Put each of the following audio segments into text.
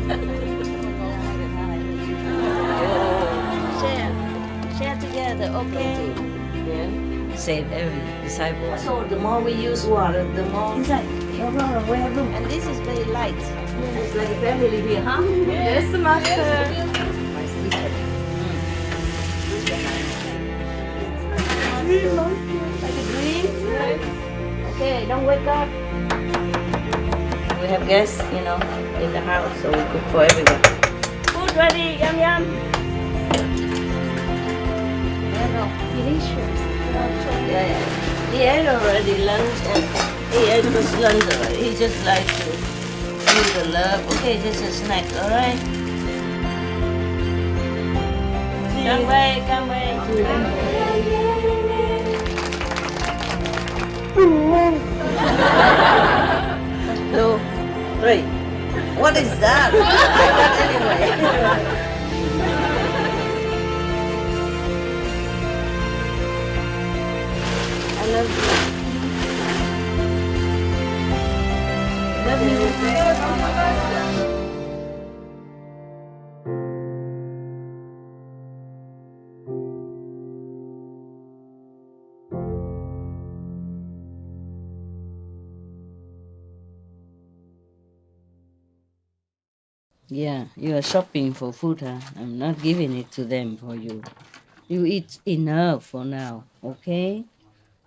Share together, okay? Yeah. Said every disciple. So the more we use water, the more No problem, we have room. And this is very light. it's like a family here, huh? Yes, Master. My secret. Like a dream. Okay, don't wake up. We have guests, in the house, so we cook for everyone. Food ready, yum yum. Delicious. Yeah. He ate already lunch and he ate his lunch already. He just like to feel the love. Okay, just a snack, alright? Come back, come back. Two, three. What is that? Anyway. I love you. Love you. Yeah, you are shopping for food, huh? I'm not giving it to them for you. You eat enough for now, okay?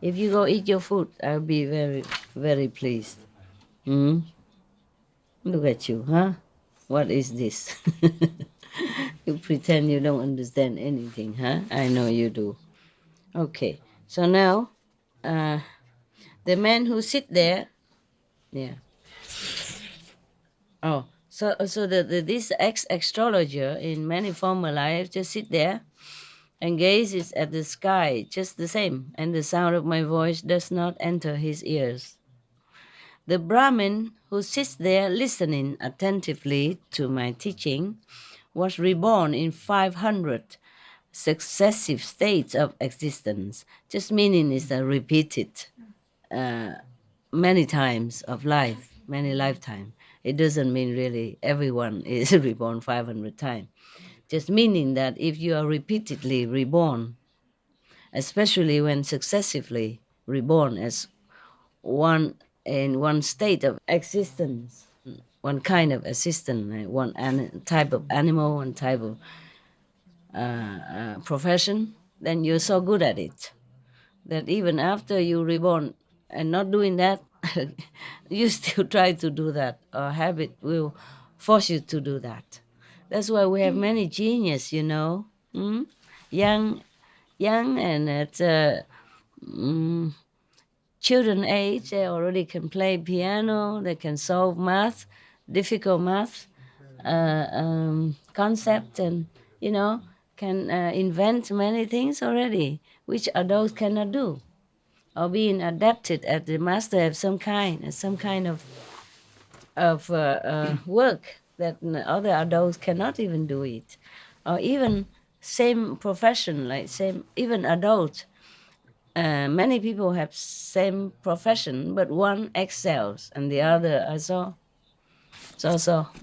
If you go eat your food, I'll be very, very pleased. Hmm? Look at you, huh? What is this? You pretend you don't understand anything, huh? I know you do. Okay, so now, the man who sit there, yeah. Oh, so this ex-astrologer in many former lives just sit there and gazes at the sky just the same, and the sound of my voice does not enter his ears. The Brahmin who sits there listening attentively to my teaching was reborn in 500 successive states of existence. Just meaning is that repeated uh, many times of life, many lifetime. It doesn't mean really everyone is reborn 500 times. Just meaning that if you are repeatedly reborn, especially when successively reborn as one in one state of existence, one kind of existence, type of animal, one type of profession, then you're so good at it that even after you reborn and not doing that, you still try to do that, or habit will force you to do that. That's why we have many genius, mm? young young and at mm, children age, they already can play piano, they can solve math, difficult math concept, and can invent many things already, which adults cannot do, or being adapted at the master have some kind of work that other adults cannot even do it, or even same profession, like same even adults. Many people have same profession, but one excels and the other so.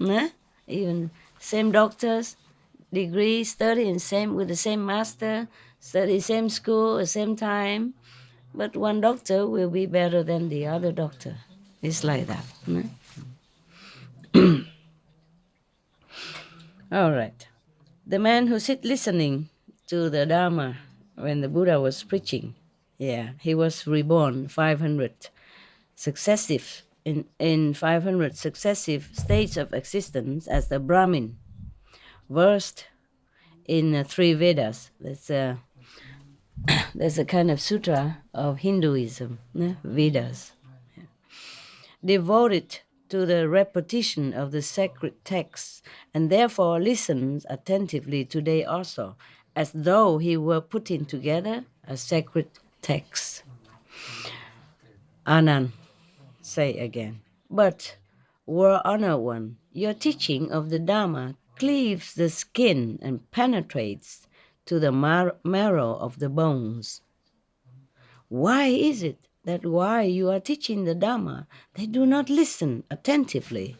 Nah? Even same doctors, degree, study in same with the same master, study same school, at same time, but one doctor will be better than the other doctor. It's like that. Nah? All right. The man who sit listening to the Dharma when the Buddha was preaching, yeah, he was reborn 500 successive in 500 successive states of existence as the Brahmin, versed in three Vedas. That's a kind of sutra of Hinduism, Vedas, devoted to the repetition of the sacred texts, and therefore listens attentively today also, as though he were putting together a sacred text. Anand, say again. But, World Honored One, your teaching of the Dharma cleaves the skin and penetrates to the marrow of the bones. Why is it that while you are teaching the Dharma, they do not listen attentively?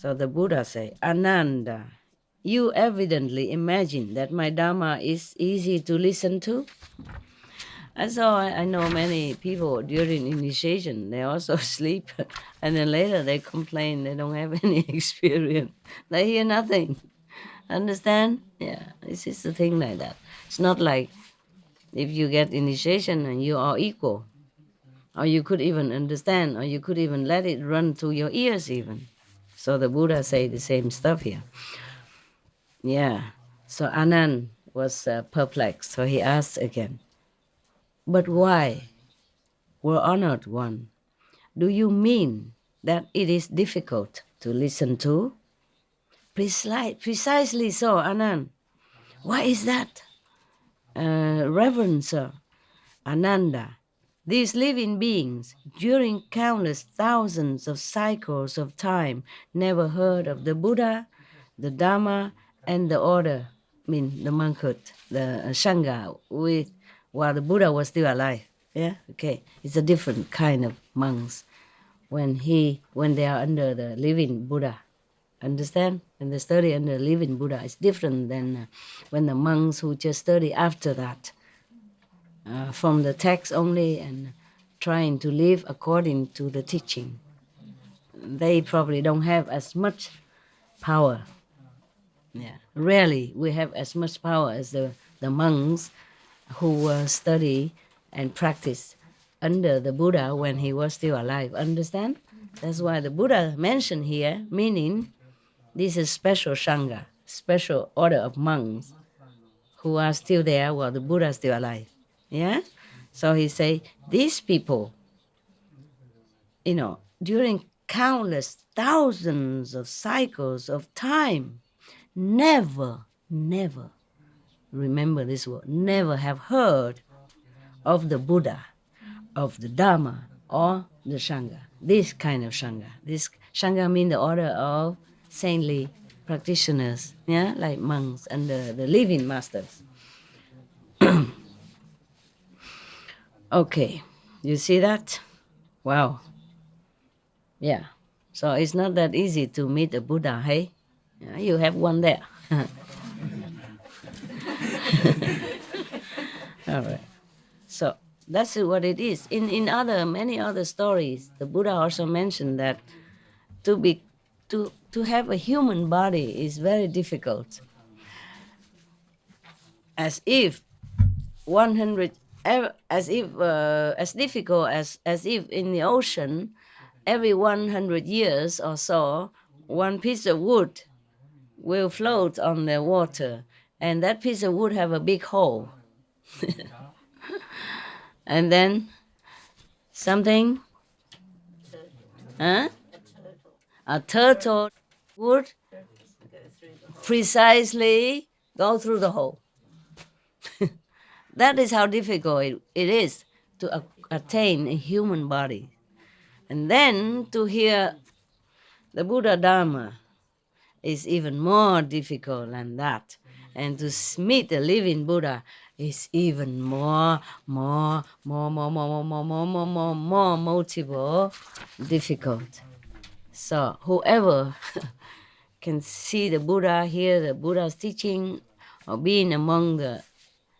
So the Buddha say, Ananda, you evidently imagine that my Dharma is easy to listen to. And so I know many people during initiation, they also sleep, and then later they complain they don't have any experience. They hear nothing. Understand? Yeah, this is the thing like that. It's not like if you get initiation and you are equal, or you could even understand, or you could even let it run through your ears even. So the Buddha say the same stuff here. Yeah. So Anand was perplexed. So he asked again, but why, were honored one? Do you mean that it is difficult to listen to? Precisely so, Anand. Why is that? Reverend Sir Ananda, these living beings, during countless thousands of cycles of time, never heard of the Buddha, the Dharma, and the order, I mean the monkhood, the Sangha, while the Buddha was still alive. Yeah, okay. It's a different kind of monks when they are under the living Buddha. Understand? When they study under living Buddha, it's different than when the monks who just study after that, from the text only and trying to live according to the teaching. They probably don't have as much power. Yeah, rarely we have as much power as the monks who study and practice under the Buddha when he was still alive. Understand? That's why the Buddha mentioned here, meaning this is special Sangha, special order of monks who are still there while the Buddha is still alive. Yeah? So he say, these people, during countless thousands of cycles of time, never, remember this word, never have heard of the Buddha, of the Dharma, or the Sangha. This kind of Sangha. This Sangha means the order of saintly practitioners, yeah, like monks and the living masters. Okay, you see that? Wow. Yeah. So it's not that easy to meet a Buddha, hey? Yeah, you have one there. All right. So that's what it is. In many other stories, the Buddha also mentioned that to have a human body is very difficult. As if 100 as difficult as if in the ocean every 100 years or so one piece of wood will float on the water, and that piece of wood have a big hole. And then something, huh? A turtle would precisely go through the hole. That is how difficult it is to attain a human body. And then to hear the Buddha Dharma is even more difficult than that. And to meet the living Buddha is even more multiple difficult. So whoever can see the Buddha, hear the Buddha's teaching, or being among the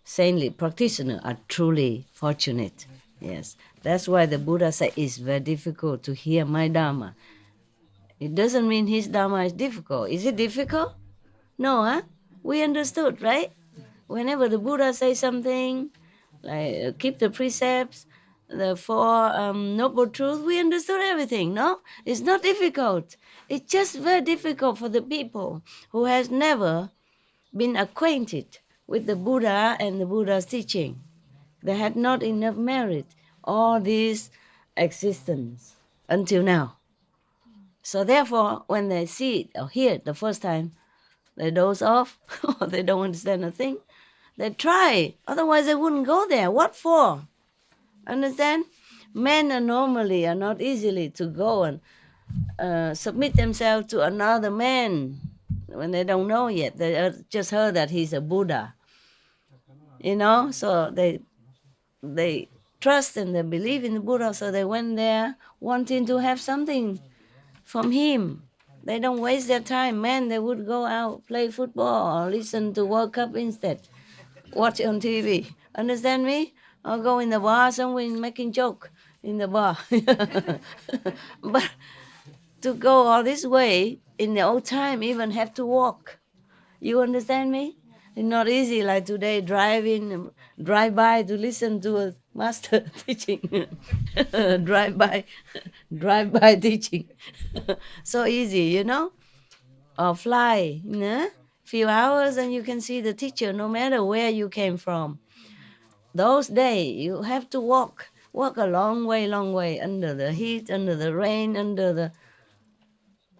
saintly practitioners are truly fortunate. Yes, that's why the Buddha said it's very difficult to hear my Dharma. It doesn't mean his Dharma is difficult. Is it difficult? No, huh? We understood, right? Whenever the Buddha says something, like keep the precepts, the four noble truths, we understood everything, no? It's not difficult. It's just very difficult for the people who has never been acquainted with the Buddha and the Buddha's teaching. They had not enough merit, all this existence until now. So therefore, when they see it or hear it the first time, they doze off or they don't understand a thing. They try, otherwise they wouldn't go there. What for? Understand? Men are normally not easily to go and submit themselves to another man when they don't know yet. They just heard that he's a Buddha. So they trust and they believe in the Buddha, so they went there wanting to have something from him. They don't waste their time. Man, they would go out, play football, or listen to World Cup instead. Watch on TV. Understand me? Or go in the bar somewhere making joke in the bar. But to go all this way in the old time, even have to walk. You understand me? It's not easy like today, drive by to listen to a master teaching. drive by, drive by teaching. So easy, you know? Or fly, you know? Few hours and you can see the teacher no matter where you came from. Those days you have to walk a long way under the heat, under the rain, under the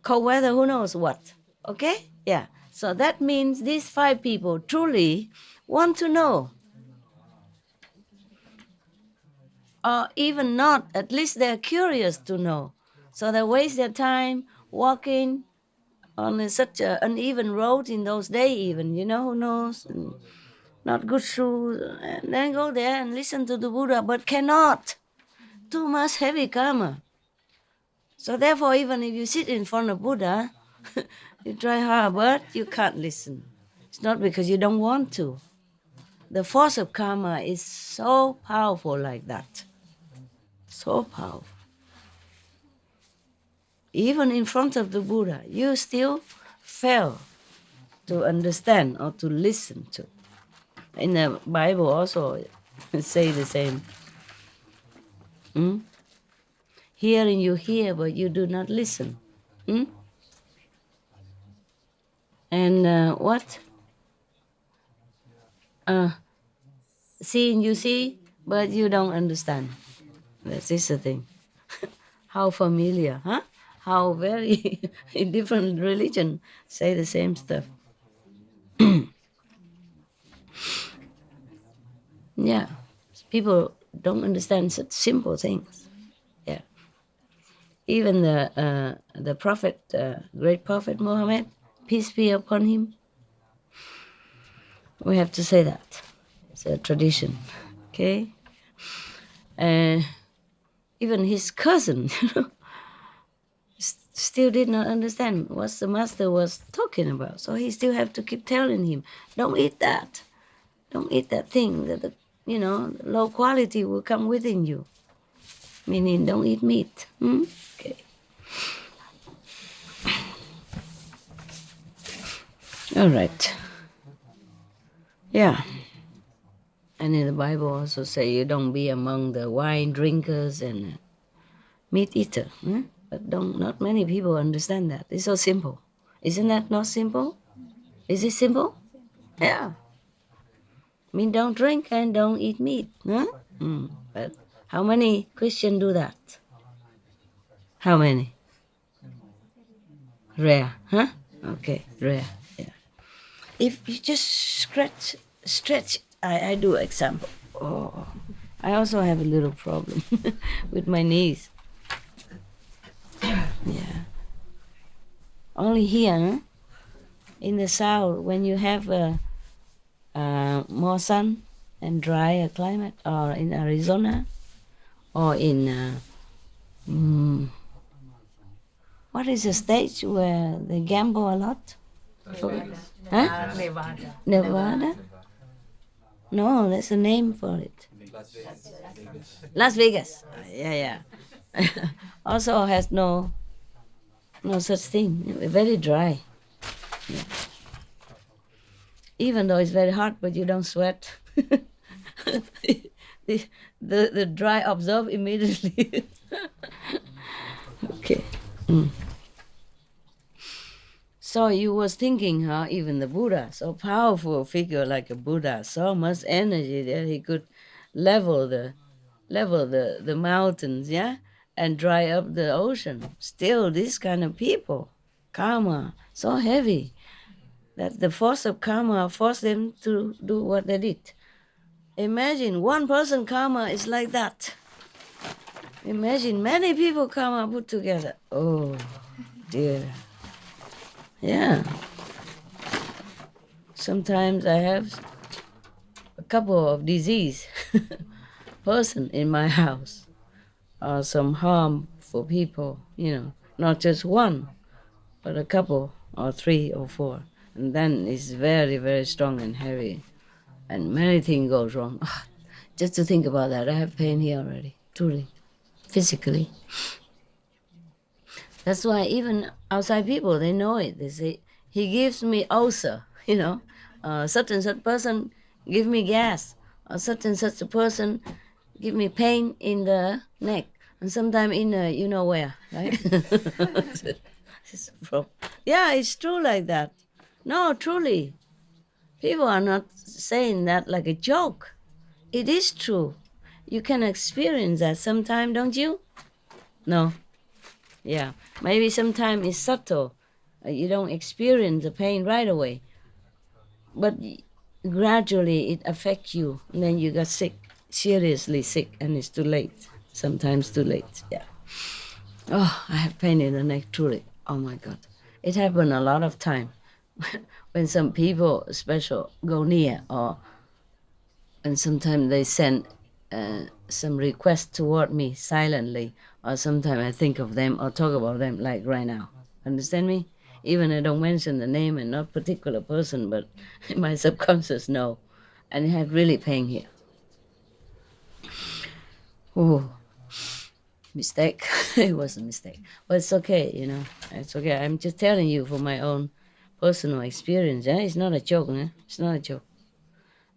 cold weather, who knows what. Okay? Yeah. So that means these 5 people truly want to know, or even not, at least they're curious to know. So they waste their time walking on such an uneven road in those days, even, you know, who knows? Not good shoes. And then go there and listen to the Buddha, but cannot. Too much heavy karma. So therefore, even if you sit in front of Buddha, you try hard, but you can't listen. It's not because you don't want to. The force of karma is so powerful like that. So powerful. Even in front of the Buddha, you still fail to understand or to listen to. In the Bible also say the same. Hearing you hear, but you do not listen. And what? Seeing you see, but you don't understand. That is the thing. How familiar, huh? How very in different religion say the same stuff. Yeah, people don't understand such simple things. Yeah, even the prophet, great prophet Muhammad, peace be upon him. We have to say that. It's a tradition. Okay. Even his cousin, still did not understand what the master was talking about. So he still have to keep telling him, don't eat that. Don't eat that thing. That the low quality will come within you. Meaning don't eat meat. Okay. All right. Yeah. And in the Bible also say you don't be among the wine drinkers and meat eater. But not many people understand that. It's so simple. Isn't that not simple? Is it simple? Yeah. I mean, don't drink and don't eat meat. Huh? But how many Christians do that? How many? Rare, huh? Okay, rare. Yeah. If you just stretch. I do example. Oh, I also have a little problem with my knees. Yeah. Only here, huh? In the south, when you have more sun and drier climate, or in Arizona, or in what is the state where they gamble a lot? Huh? Nevada. Nevada? No, there's a name for it. Las Vegas. Yeah. Also has no such thing. Very dry. Yeah. Even though it's very hot, but you don't sweat. the dry absorb immediately. Okay. So you was thinking, huh? Even the Buddha, so powerful figure like a Buddha, so much energy that he could level the mountains, yeah, and dry up the ocean. Still, this kind of people, karma, so heavy that the force of karma forced them to do what they did. Imagine one person karma is like that. Imagine many people karma put together. Oh dear. Yeah. Sometimes I have a couple of disease person in my house, or some harm for people, not just one. but a couple or 3 or 4, and then it's very, very strong and heavy, and many things goes wrong. Just to think about that, I have pain here already, truly, physically. That's why even outside people, they know it. They say, he gives me ulcer, such and such person give me gas, or such and such a person give me pain in the neck, and sometimes in the, you know where, right? It's yeah, it's true like that. No, truly. People are not saying that like a joke. It is true. You can experience that sometime, don't you? No. Yeah. Maybe sometimes it's subtle. You don't experience the pain right away. But gradually it affects you. And then you got sick, seriously sick, and it's too late. Sometimes too late. Yeah. Oh, I have pain in the neck, truly. Oh my God. It happened a lot of time when some people special go near, or and sometimes they send some request toward me silently, or sometimes I think of them or talk about them like right now. Understand me? Even I don't mention the name and not particular person, but my subconscious know, and it had really pain here. Oh, mistake. It was a mistake, but it's okay. It's okay. I'm just telling you from my own personal experience. Yeah, it's not a joke. It's not a joke.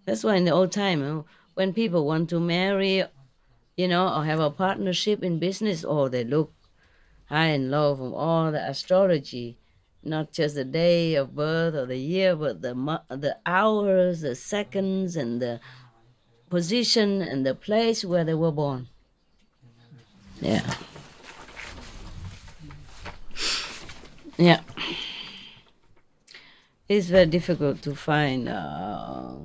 That's why in the old time, when people want to marry, or have a partnership in business, or they look high and low from all the astrology, not just the day of birth or the year, but the hours, the seconds, and the position and the place where they were born. Yeah, yeah. It's very difficult to find a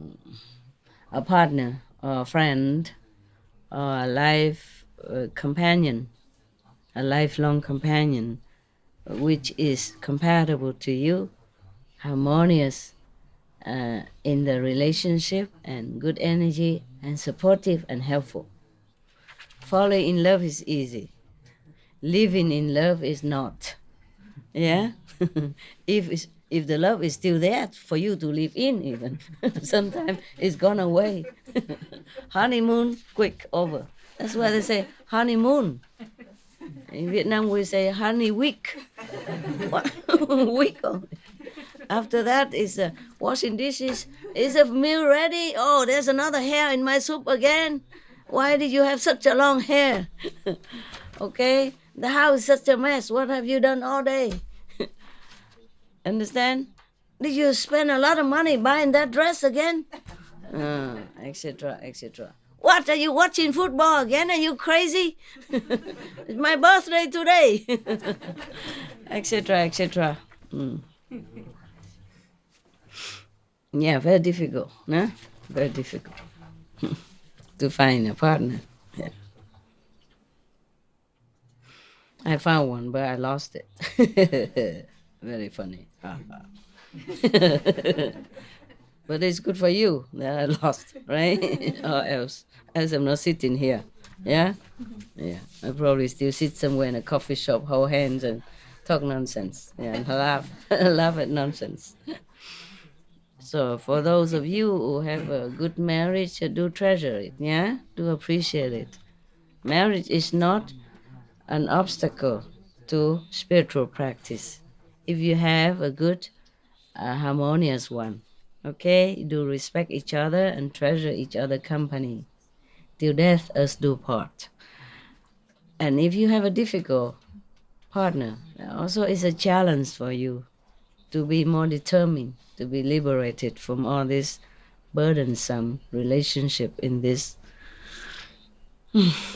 partner or a friend or a life companion, a lifelong companion, which is compatible to you, harmonious in the relationship, and good energy and supportive and helpful. Falling in love is easy. Living in love is not. Yeah. If the love is still there for you to live in, even sometimes it's gone away. Honeymoon quick over. That's why they say honeymoon. In Vietnam we say honey week. Week only. After that is washing dishes. Is the meal ready? Oh, there's another hair in my soup again. Why did you have such a long hair? Okay, the house is such a mess. What have you done all day? Understand? Did you spend a lot of money buying that dress again? Etc. Etc. What, are you watching football again? Are you crazy? It's my birthday today. Etc. Etc. Yeah, very difficult, no? Very difficult to find a partner. Yeah. I found one, but I lost it. Very funny. But it's good for you that I lost, right? Or else I'm not sitting here. Yeah? Yeah. I probably still sit somewhere in a coffee shop, hold hands and talk nonsense. Yeah, and laugh, laugh at nonsense. So for those of you who have a good marriage, do treasure it, yeah? Do appreciate it. Marriage is not an obstacle to spiritual practice. If you have a good, harmonious one, okay? Do respect each other and treasure each other company. Till death us do part. And if you have a difficult partner, also it's a challenge for you to be more determined, to be liberated from all this burdensome relationship in this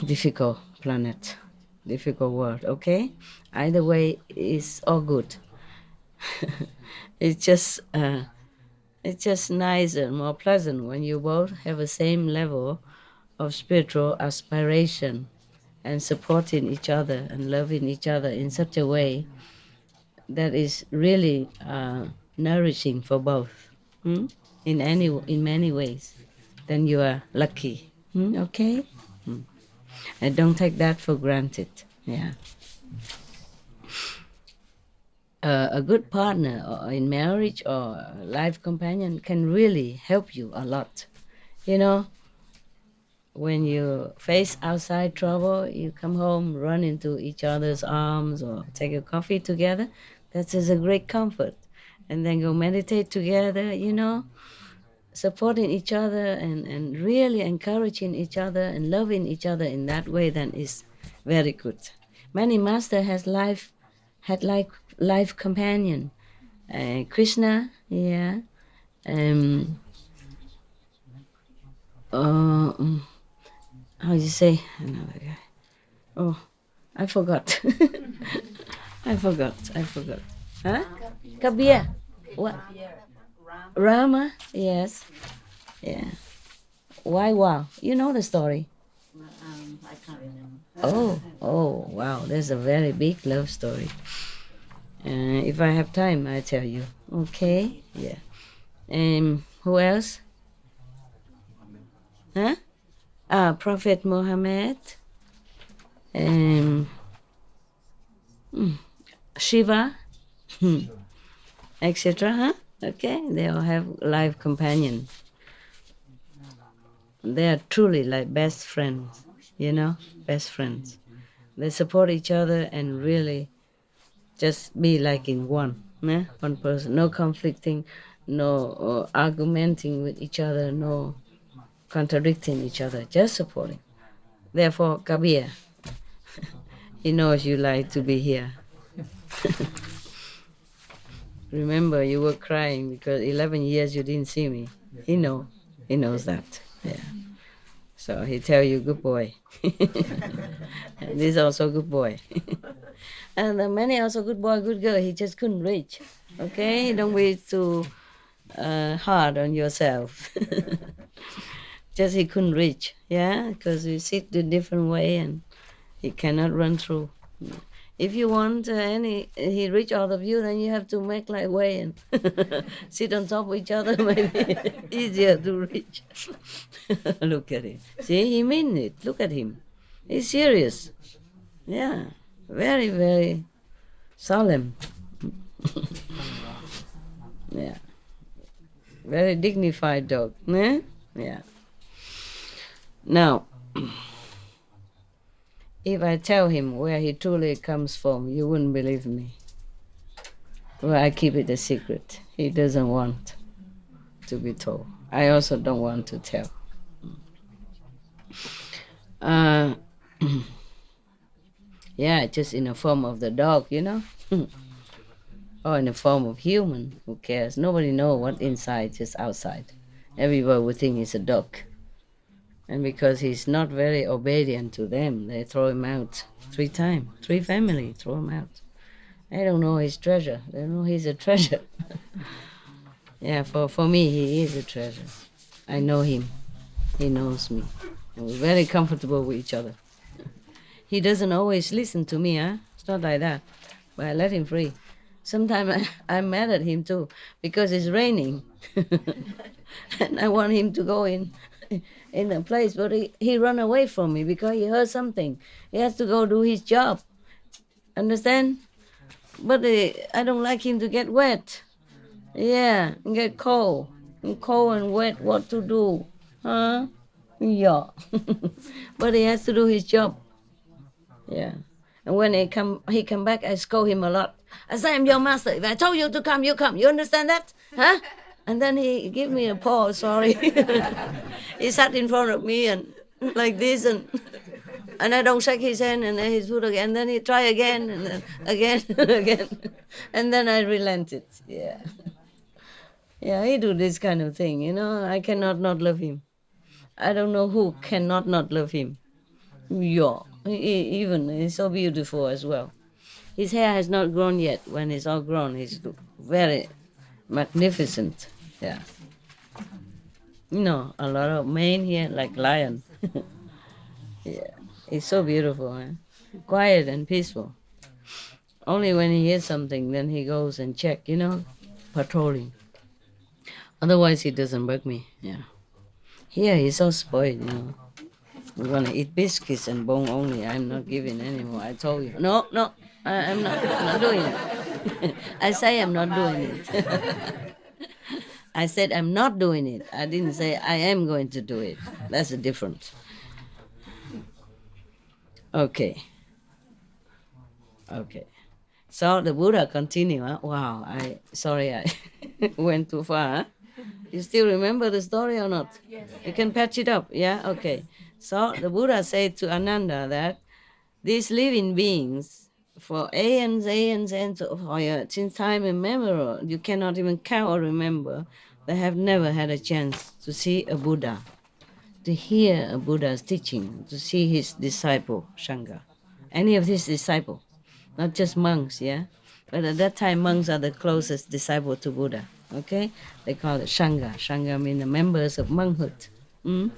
difficult planet, difficult world, okay? Either way, it's all good. it's just it's just nicer and more pleasant when you both have the same level of spiritual aspiration and supporting each other and loving each other in such a way that is really nourishing for both, in many ways. Then you are lucky. Okay. And don't take that for granted. Yeah. a good partner or in marriage or a life companion can really help you a lot. You know, when you face outside trouble, you come home, run into each other's arms or take a coffee together. That is a great comfort. And then go meditate together, supporting each other and really encouraging each other and loving each other in that way, then is very good. Many master has had life companion. Krishna, yeah. Um, uh, how you say another guy? Oh, I forgot. I forgot. Huh? Kabir. What? Rama? Yes. Yeah. Why? Wow. You know the story. I can't remember. Oh, wow. There's a very big love story. If I have time, I tell you. Okay. Yeah. Who else? Huh? Prophet Muhammad. Um, Shiva. Etc. Huh? Okay. They all have life companion. They are truly like best friends. Best friends. They support each other and really just be like in one. One person. No conflicting, no argumenting with each other, no contradicting each other, just supporting. Therefore, Kabir, he knows you like to be here. Remember, you were crying because 11 years you didn't see me. He knows that. Yeah. So he tell you, good boy. And this also good boy. And the many also good boy, good girl. He just couldn't reach. Okay, don't be too hard on yourself. Just he couldn't reach. Yeah, because we sit the different way and he cannot run through. If you want he reach all of you, then you have to make like way and sit on top of each other. Maybe easier to reach. Look at him. See, he mean it. Look at him. He's serious. Yeah, very, very solemn. Yeah, very dignified dog. Yeah. Now, if I tell him where he truly comes from, you wouldn't believe me. Well, I keep it a secret. He doesn't want to be told. I also don't want to tell. Yeah, just in the form of the dog, or in the form of human. Who cares? Nobody know what inside, just outside. Everybody would think he's a dog. And because he's not very obedient to them, they throw him out 3 times. 3 family throw him out. They don't know his treasure. They don't know he's a treasure. Yeah, for me, he is a treasure. I know him. He knows me. And we're very comfortable with each other. He doesn't always listen to me, huh? It's not like that. But I let him free. Sometimes I'm mad at him too because it's raining. And I want him to go in the place, but he run away from me because he heard something. He has to go do his job. Understand? But I don't like him to get wet. Yeah, and get cold. And cold and wet, what to do? Huh? Yeah. But he has to do his job. Yeah. And when he come back, I scold him a lot. I say, I'm your master. If I told you to come, you come. You understand that? Huh? And then he give me a paw, sorry. He sat in front of me and like this and I don't shake his hand and then his foot again. And then he try again and then again and again. And then I relented. Yeah. Yeah, he do this kind of thing, I cannot not love him. I don't know who cannot not love him. Yeah. Even he's so beautiful as well. His hair has not grown yet. When it's all grown, he's very magnificent. Yeah. A lot of mane here like lion. Yeah. He's so beautiful, huh? Quiet and peaceful. Only when he hears something, then he goes and check, patrolling. Otherwise, he doesn't bug me. Yeah. Here, he's so spoiled. We're gonna eat biscuits and bone only. I'm not giving anymore. I told you. No, I'm not doing it. I say I'm not doing it. I said I'm not doing it. I didn't say I am going to do it. That's the difference. Okay. Okay. So the Buddha continue. Huh? Wow. I went too far. Huh? You still remember the story or not? Yes. You can patch it up. Yeah. Okay. So the Buddha said to Ananda that these living beings, for aeons, since time immemorial, you cannot even count or remember, they have never had a chance to see a Buddha, to hear a Buddha's teaching, to see his disciple, Sangha. Any of his disciple, not just monks, yeah? But at that time, monks are the closest disciple to Buddha, okay? They call it Sangha. Sangha means the members of monkhood. Mm?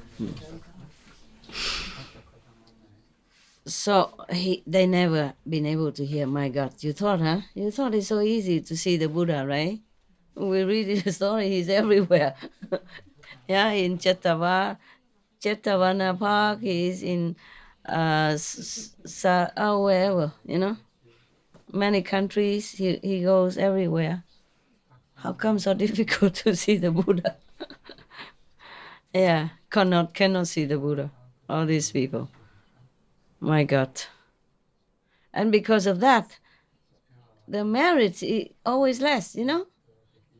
So they never been able to hear. My God, you thought, huh? You thought it's so easy to see the Buddha, right? We read the story; he's everywhere. Yeah, in Chetavana Park. He's in wherever, many countries. He goes everywhere. How come so difficult to see the Buddha? Yeah, cannot see the Buddha. All these people. My God. And because of that, the merits always less.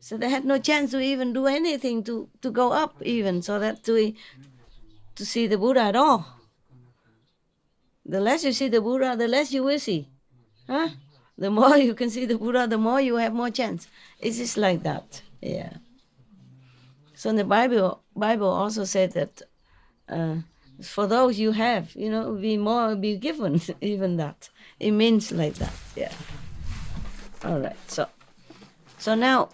So they had no chance to even do anything to go up even, so that to see the Buddha at all. The less you see the Buddha, the less you will see. Huh? The more you can see the Buddha, the more you have more chance. It's just like that. Yeah. So in the Bible also said that for those you have, be given even that. It means like that. Yeah. All right. So now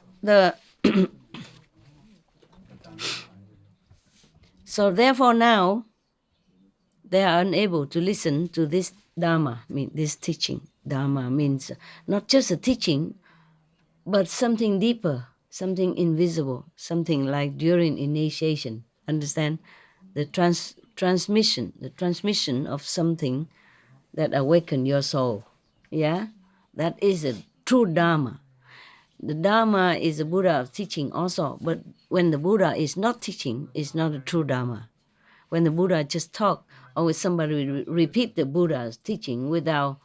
so therefore now they are unable to listen to this Dharma, this teaching. Dharma means not just a teaching, but something deeper, something invisible, something like during initiation. Understand? The transmission of something that awaken your soul. Yeah? That is a true Dharma. The Dharma is a Buddha of teaching also, but when the Buddha is not teaching, it's not a true Dharma. When the Buddha just talk, or when somebody repeat the Buddha's teaching without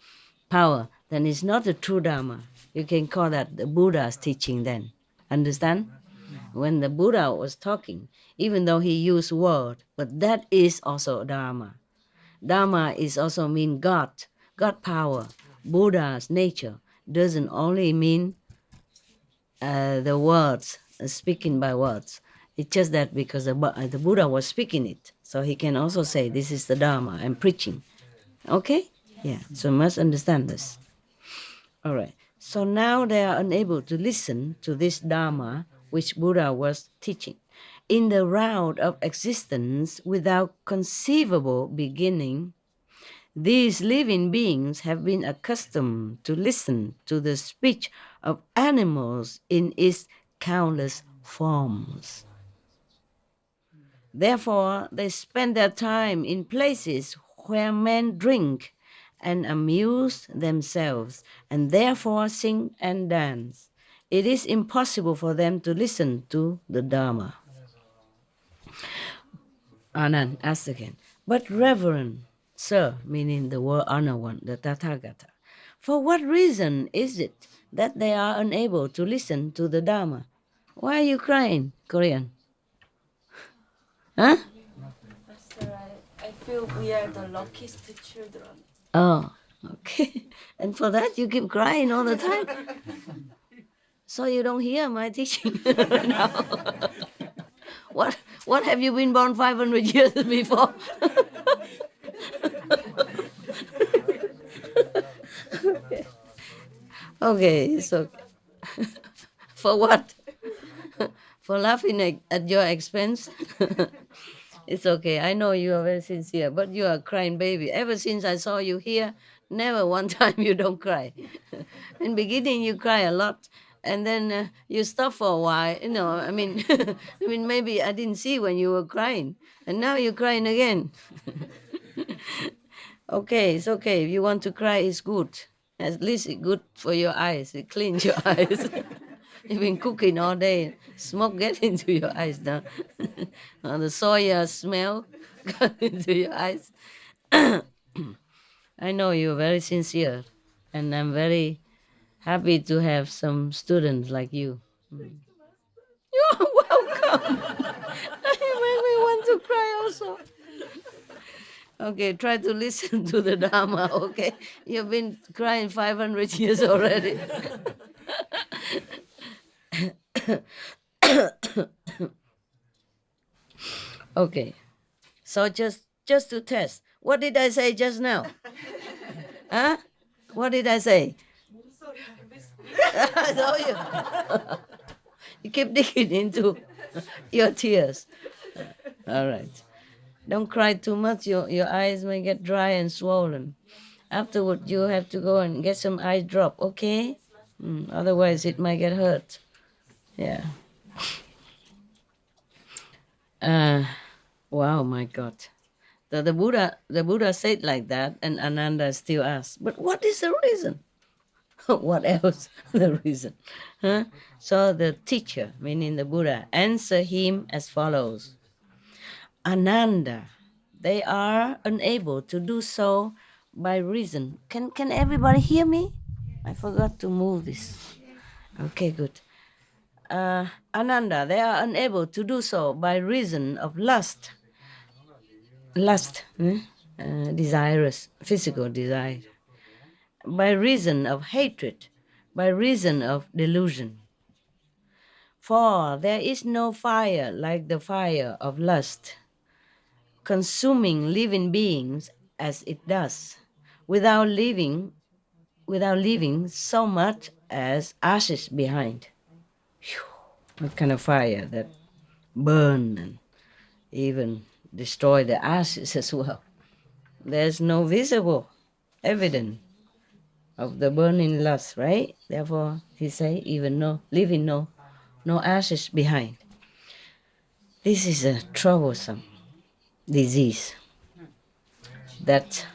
power, then it's not a true Dharma. You can call that the Buddha's teaching then. Understand? When the Buddha was talking, even though he used word, but that is also Dharma. Dharma is also mean God, God power. Buddha's nature doesn't only mean the words, speaking by words. It's just that because the Buddha was speaking it, so he can also say, this is the Dharma, I'm preaching. Okay? Yeah, so you must understand this. All right. So now they are unable to listen to this Dharma which Buddha was teaching. In the round of existence without conceivable beginning, these living beings have been accustomed to listen to the speech of animals in its countless forms. Therefore, they spend their time in places where men drink and amuse themselves, and therefore sing and dance. It is impossible for them to listen to the Dharma. Anand asked again, but Reverend Sir, meaning the word honor one, the Tathagata, for what reason is it that they are unable to listen to the Dharma? Why are you crying, Korean? Huh? Master, I feel we are the luckiest children. Oh, okay. And for that, you keep crying all the time? So you don't hear my teaching now. What have you been born 500 years before? Okay, so for what? For laughing at your expense? It's okay. I know you are very sincere, but you are a crying baby. Ever since I saw you here, never one time you don't cry. In beginning, you cry a lot, and then you stop for a while. Maybe I didn't see when you were crying, and now you're crying again. Okay, it's okay. If you want to cry, it's good. At least it's good for your eyes. It cleans your eyes. You've been cooking all day. Smoke get into your eyes now. The soya smell got into your eyes. I know you're very sincere, and I'm very happy to have some students like you. Mm. You're welcome. You make me want to cry also. Okay, try to listen to the Dharma, okay? You've been crying 500 years already. Okay, so just to test, what did I say just now? Huh? What did I say? I told you. You keep digging into your tears. All right. Don't cry too much. Your eyes may get dry and swollen. Afterward, you have to go and get some eye drop, okay? Otherwise, it might get hurt. Yeah. Wow, my God. The Buddha said like that, and Ananda still asked, but what is the reason? What else? The reason? Huh? So the teacher, meaning the Buddha, answered him as follows. Ananda, they are unable to do so by reason. Can everybody hear me? I forgot to move this. Okay, good. Ananda, they are unable to do so by reason of lust. Lust, desirous, physical desire. By reason of hatred, by reason of delusion. For there is no fire like the fire of lust, consuming living beings as it does, without leaving so much as ashes behind. Phew, what kind of fire that burn and even destroy the ashes as well. There's no visible evidence of the burning lust, right? Therefore, he say even leaving no ashes behind. This is a troublesome disease that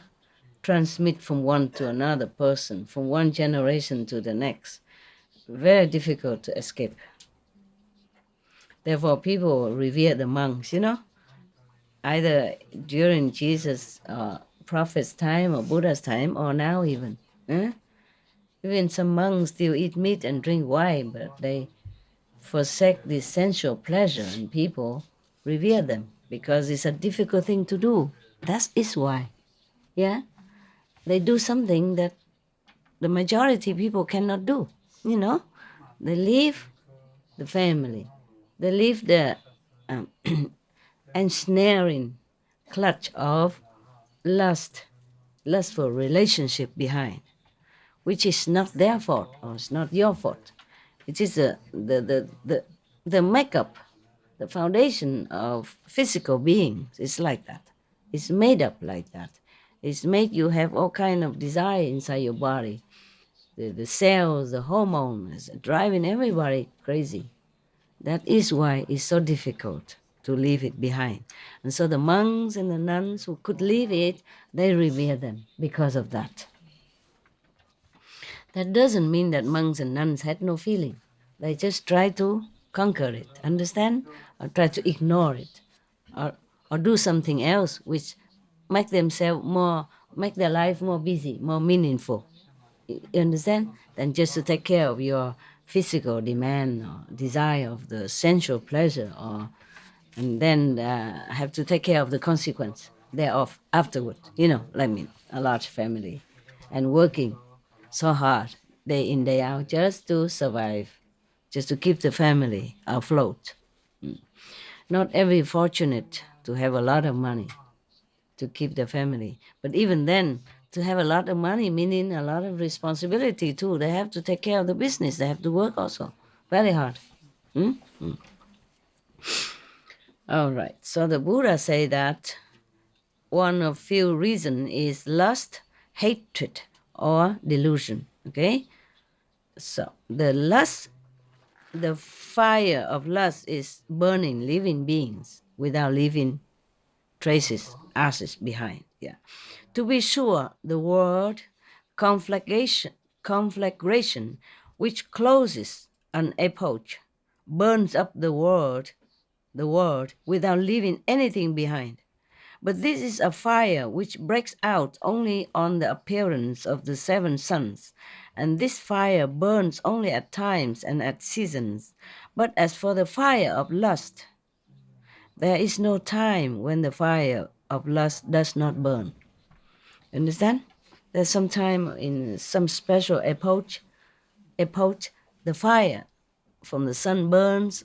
transmit from one to another person, from one generation to the next. Very difficult to escape. Therefore, people revere the monks, either during Jesus' prophet's time or Buddha's time, or now even. Even some monks still eat meat and drink wine, but they forsake the sensual pleasure, and people revere them because it's a difficult thing to do. That is why. Yeah? They do something that the majority people cannot do. They leave the family. They leave the ensnaring clutch of lustful relationship behind, which is not their fault or it's not your fault. It is the makeup, the foundation of physical beings is like that. It's made up like that. It's made you have all kind of desire inside your body. The cells, the hormones, driving everybody crazy. That is why it's so difficult to leave it behind. And so the monks and the nuns who could leave it, they revere them because of that. That doesn't mean that monks and nuns had no feeling. They just try to conquer it, understand? Or try to ignore it. Or do something else which make their life more busy, more meaningful. You understand? Than just to take care of your physical demand or desire of the sensual pleasure, and then have to take care of the consequence thereof afterward. A large family and working so hard day in, day out just to survive, just to keep the family afloat. Not every fortunate to have a lot of money to keep the family. But even then, to have a lot of money, meaning a lot of responsibility too. They have to take care of the business. They have to work also. Very hard. All right. So the Buddha say that one of few reason is lust, hatred, or delusion. Okay? So the fire of lust is burning living beings without leaving traces, ashes behind. Yeah. To be sure, the word conflagration conflagration which closes an epoch, burns up the world without leaving anything behind. But this is a fire which breaks out only on the appearance of the seven suns, and this fire burns only at times and at seasons. But as for the fire of lust, there is no time when the fire of lust does not burn. Understand? There's some time in some special epoch, the fire from the sun burns,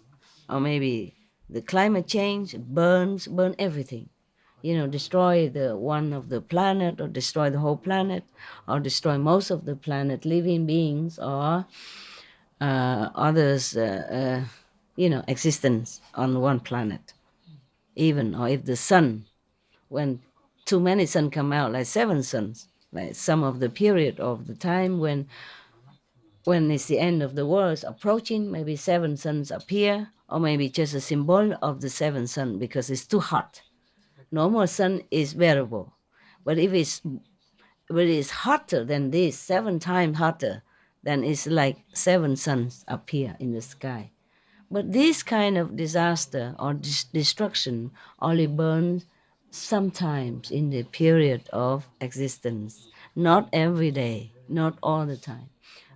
or maybe the climate change burn everything. Destroy the one of the planet, or destroy the whole planet, or destroy most of the planet, living beings, or others, existence on one planet. Even, or if the sun, when too many sun come out, like seven suns, like some of the period of the time when it's the end of the world is approaching, maybe seven suns appear, or maybe just a symbol of the seven sun because it's too hot. Normal sun is bearable, but if it's hotter than this, 7 times hotter, then it's like 7 suns appear in the sky. But this kind of disaster or destruction only burns sometimes in the period of existence, not every day, not all the time.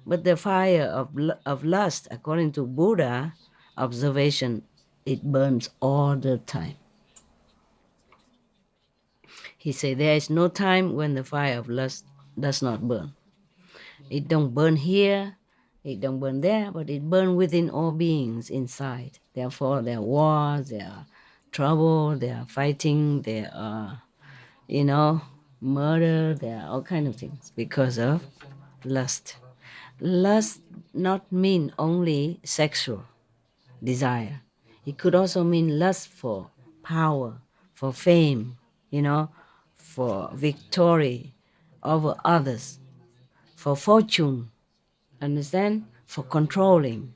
But the fire of lust, according to Buddha observation, it burns all the time. He said there is no time when the fire of lust does not burn. It don't burn here, it don't burn there, but it burns within all beings inside. Therefore, there are wars, there are trouble, there are fighting, there are, murder, there are all kinds of things because of lust. Lust not mean only sexual desire. It could also mean lust for power, for fame, for victory over others, for fortune, understand? For controlling.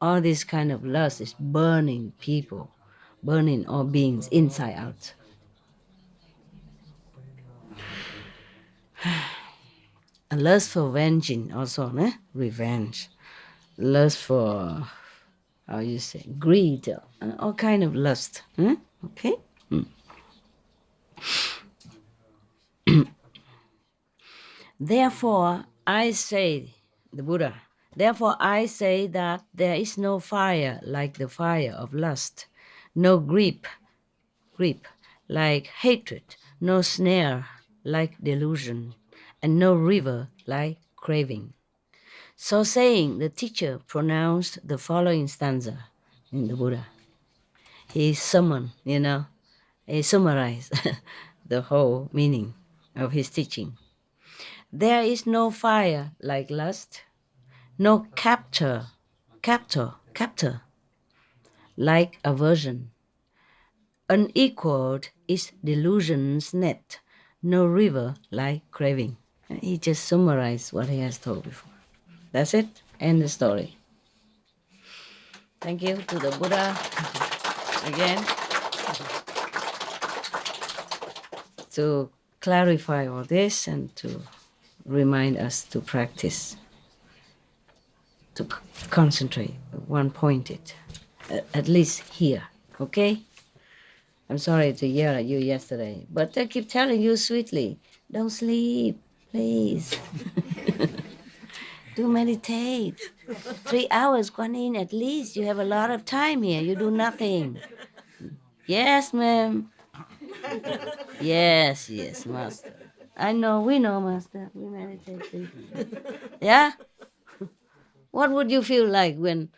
All this kind of lust is burning people, burning all beings inside out. A lust for vengeance also, revenge. Lust for, how you say, greed, all kind of lust. Okay? Therefore, I say, the Buddha, therefore I say that there is no fire like the fire of lust, no grip like hatred, no snare like delusion, and no river like craving. So saying, the teacher pronounced the following stanza in the Buddha. He summoned, he summarized the whole meaning of his teaching. There is no fire like lust, no captor like aversion. Unequaled is delusion's net, no river like craving. He just summarized what he has told before. That's it. End the story. Thank you to the Buddha again to clarify all this and to remind us to practice, to concentrate, one-pointed, at least here, okay? I'm sorry to yell at you yesterday, but I keep telling you sweetly, don't sleep, please. Do meditate. 3 hours, Guan Yin, at least. You have a lot of time here. You do nothing. Yes, ma'am. Yes, master. I know, we know, master. We meditate. Please. Yeah? What would you feel like when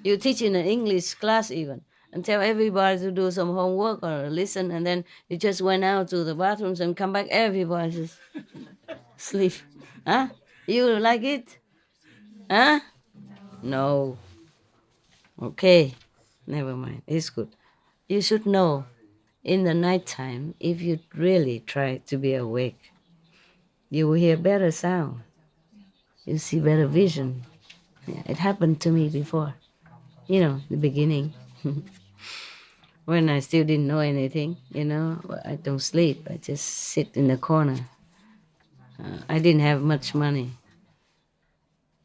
you teach in an English class even and tell everybody to do some homework or listen, and then you just went out to the bathrooms and come back, everybody just sleep? Huh? You like it? Huh? No. Okay. Never mind. It's good. You should know in the nighttime, if you really try to be awake, you will hear better sound. You see better vision. Yeah, it happened to me before. The beginning. When I still didn't know anything, I don't sleep. I just sit in the corner. I didn't have much money.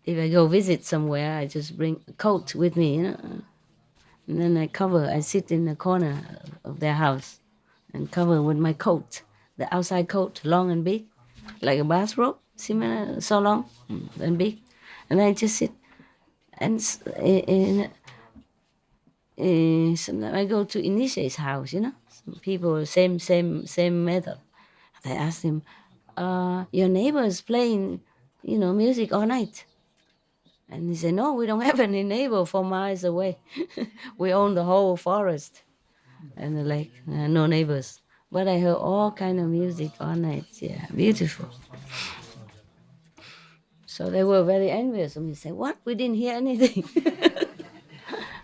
if I go visit somewhere, I just bring a coat with me, and then I sit in the corner of their house and cover with my coat, the outside coat, long and big, like a bathrobe, similar, so long and big. And I just sit and sometimes I go to initiate's house, some people, same method. I ask him, your neighbor is playing, music all night. And he said, no, we don't have any neighbor 4 miles away. We own the whole forest and the lake, no neighbors. But I heard all kind of music all night. Yeah, beautiful. So they were very envious of me. Say, what? We didn't hear anything.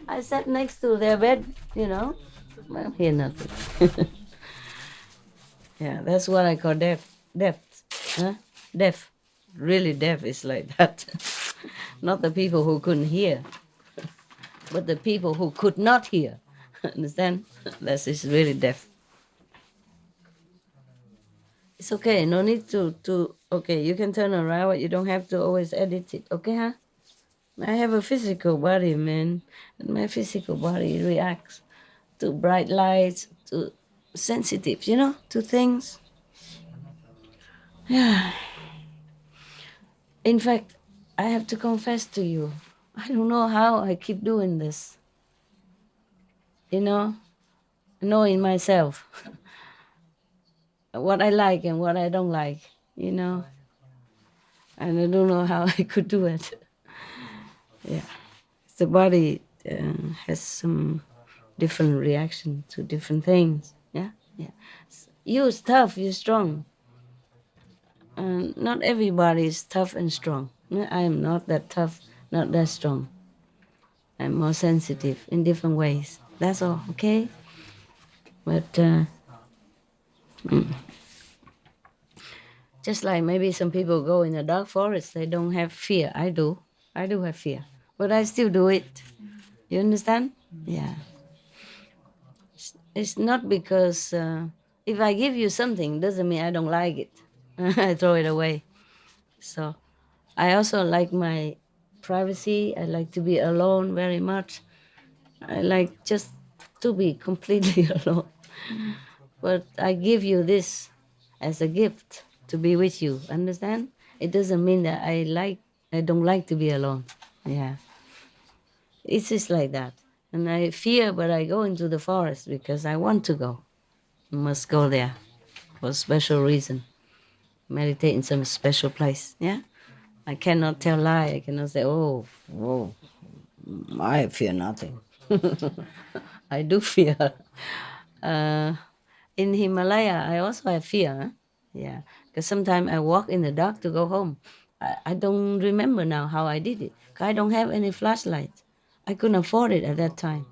I sat next to their bed, Well, hear nothing. Yeah, that's what I call deaf. Deaf. Huh? Deaf. Really deaf is like that. Not the people who couldn't hear, but the people who could not hear. Understand? That is really deaf. It's okay. No need to. Okay, you can turn around, but you don't have to always edit it. Okay, huh? I have a physical body, man, and my physical body reacts to bright lights, to sensitive, to things. Yeah. In fact, I have to confess to you, I don't know how I keep doing this. Knowing myself, what I like and what I don't like, and I don't know how I could do it. Yeah, the body has some different reaction to different things. Yeah, yeah. You're tough, you're strong. Not everybody is tough and strong. No, I am not that tough, not that strong. I'm more sensitive in different ways. That's all, okay? But just like maybe some people go in a dark forest, they don't have fear. I do. I do have fear. But I still do it. You understand? Yeah. It's not because if I give you something, doesn't mean I don't like it. I throw it away. So I also like my privacy. I like to be alone very much. I like just to be completely alone. But I give you this as a gift to be with you. Understand? It doesn't mean that I don't like to be alone. Yeah. It's just like that. And I fear, but I go into the forest because I want to go. I must go there for a special reason. Meditate in some special place. Yeah. I cannot tell lie. I cannot say, oh, I fear nothing. I do fear. Uh, in Himalaya, I also have fear. Huh? Yeah, because sometimes I walk in the dark to go home. I don't remember now how I did it. 'Cause I don't have any flashlight. I couldn't afford it at that time.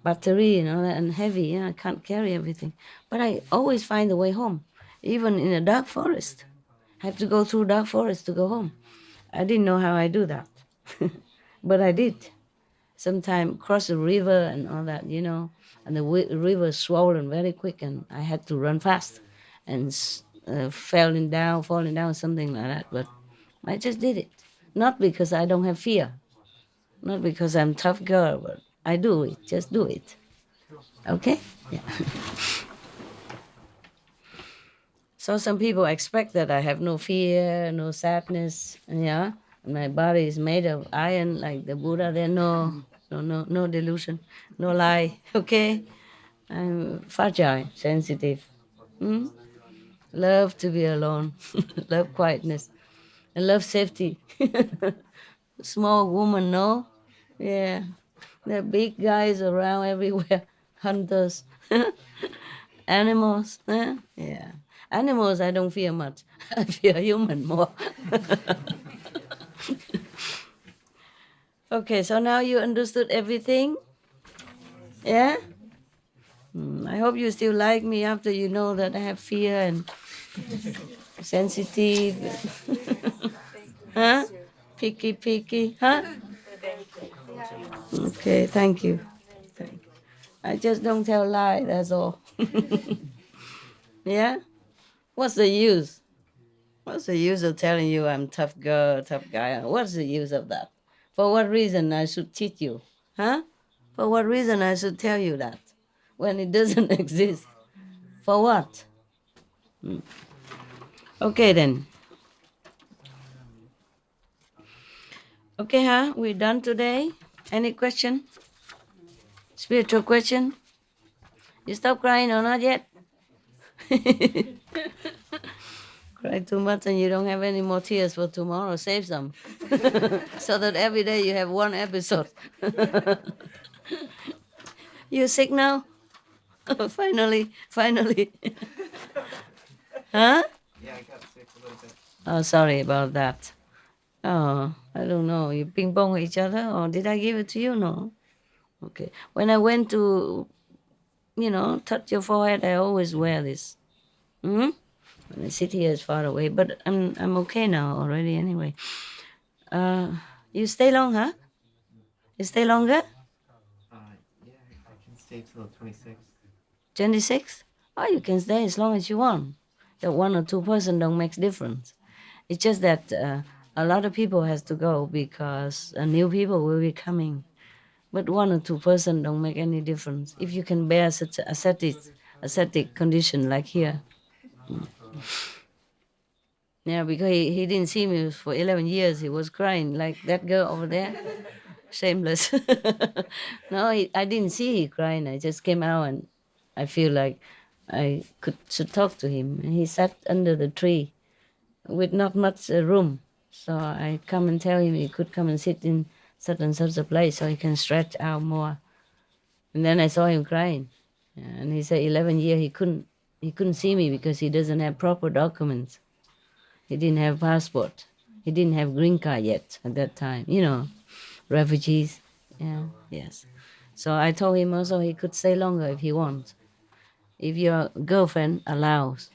Battery, and heavy. I can't carry everything. But I always find the way home, even in a dark forest. I have to go through dark forest to go home. I didn't know how I do that, but I did. Sometimes cross the river and all that, and the river swollen very quick, and I had to run fast, and falling down, something like that. But I just did it, not because I don't have fear, not because I'm tough girl, but I do it, just do it. Okay, yeah. So some people expect that I have no fear, no sadness, yeah. My body is made of iron, like the Buddha. There, no delusion, no lie. Okay, I'm fragile, sensitive. Hmm? Love to be alone, love quietness, and love safety. Small woman, no, yeah. There are big guys around everywhere, hunters, animals. Yeah, animals I don't fear much. I fear human more. Okay, so now you understood everything. Yeah. I hope you still like me after you know that I have fear and sensitive. Huh? Picky, huh? Okay, thank you. Thank you. I just don't tell lie, that's all. Yeah? What's the use? What's the use of telling you I'm tough girl, tough guy? What's the use of that? For what reason I should teach you? Huh? For what reason I should tell you that when it doesn't exist? For what? Okay then. Okay, huh? We're done today. Any question? Spiritual question? You stop crying or not yet? Cry too much and you don't have any more tears for tomorrow. Save some. So that every day you have one episode. You sick now? Finally. Huh? Yeah, I got sick a little bit. Oh, sorry about that. Oh, I don't know. You ping pong each other or did I give it to you? No. Okay. When I went to, touch your forehead, I always wear this. Hmm? When I sit here, it's far away, but I'm okay now already anyway. You stay long, huh? You stay longer? Yeah, I can stay till 26. 26? Oh, you can stay as long as you want. The one or two person don't make difference. It's just that a lot of people has to go because new people will be coming. But one or two person don't make any difference. If you can bear such a ascetic condition like here. Yeah, because he didn't see me for 11 years. He was crying like that girl over there. Shameless. No, I didn't see he crying. I just came out and I feel like should talk to him. And he sat under the tree with not much room. So I come and tell him he could come and sit in such and such a place so he can stretch out more. And then I saw him crying. And he said 11 years he couldn't see me because he doesn't have proper documents. He didn't have passport. He didn't have green card yet at that time. Refugees. Yeah, yes. So I told him also he could stay longer if he wants, if your girlfriend allows.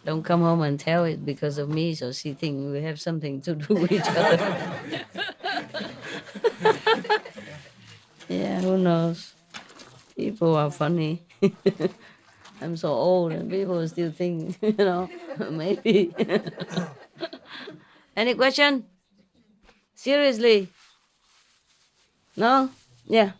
Don't come home and tell it because of me, so she think we have something to do with each other. Yeah, who knows? People are funny. I'm so old and people still think, maybe. Any question? Seriously? No? Yeah.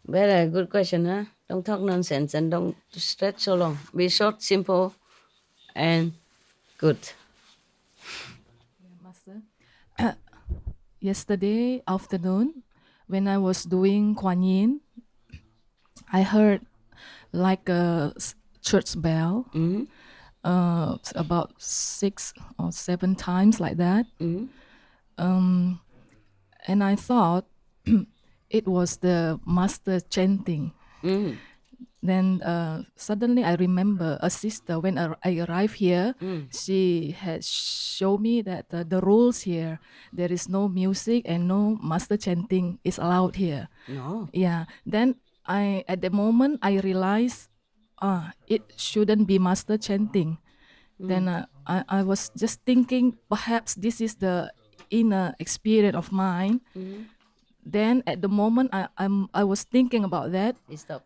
Very good question, huh? Don't talk nonsense and don't stretch so long. Be short, simple, and good. Master. Yesterday afternoon, when I was doing Kuan Yin, I heard like a church bell, Mm-hmm. about 6 or 7 times like that. Mm-hmm. And I thought it was the master chanting. Mm-hmm. Then suddenly I remember a sister when I arrived here. She had showed me that the rules here, there is no music and no master chanting is allowed here. No. Yeah. Then at the moment I realized it shouldn't be master chanting. Then I was just thinking perhaps this is the inner experience of mine. Then at the moment I was thinking about that. Stop.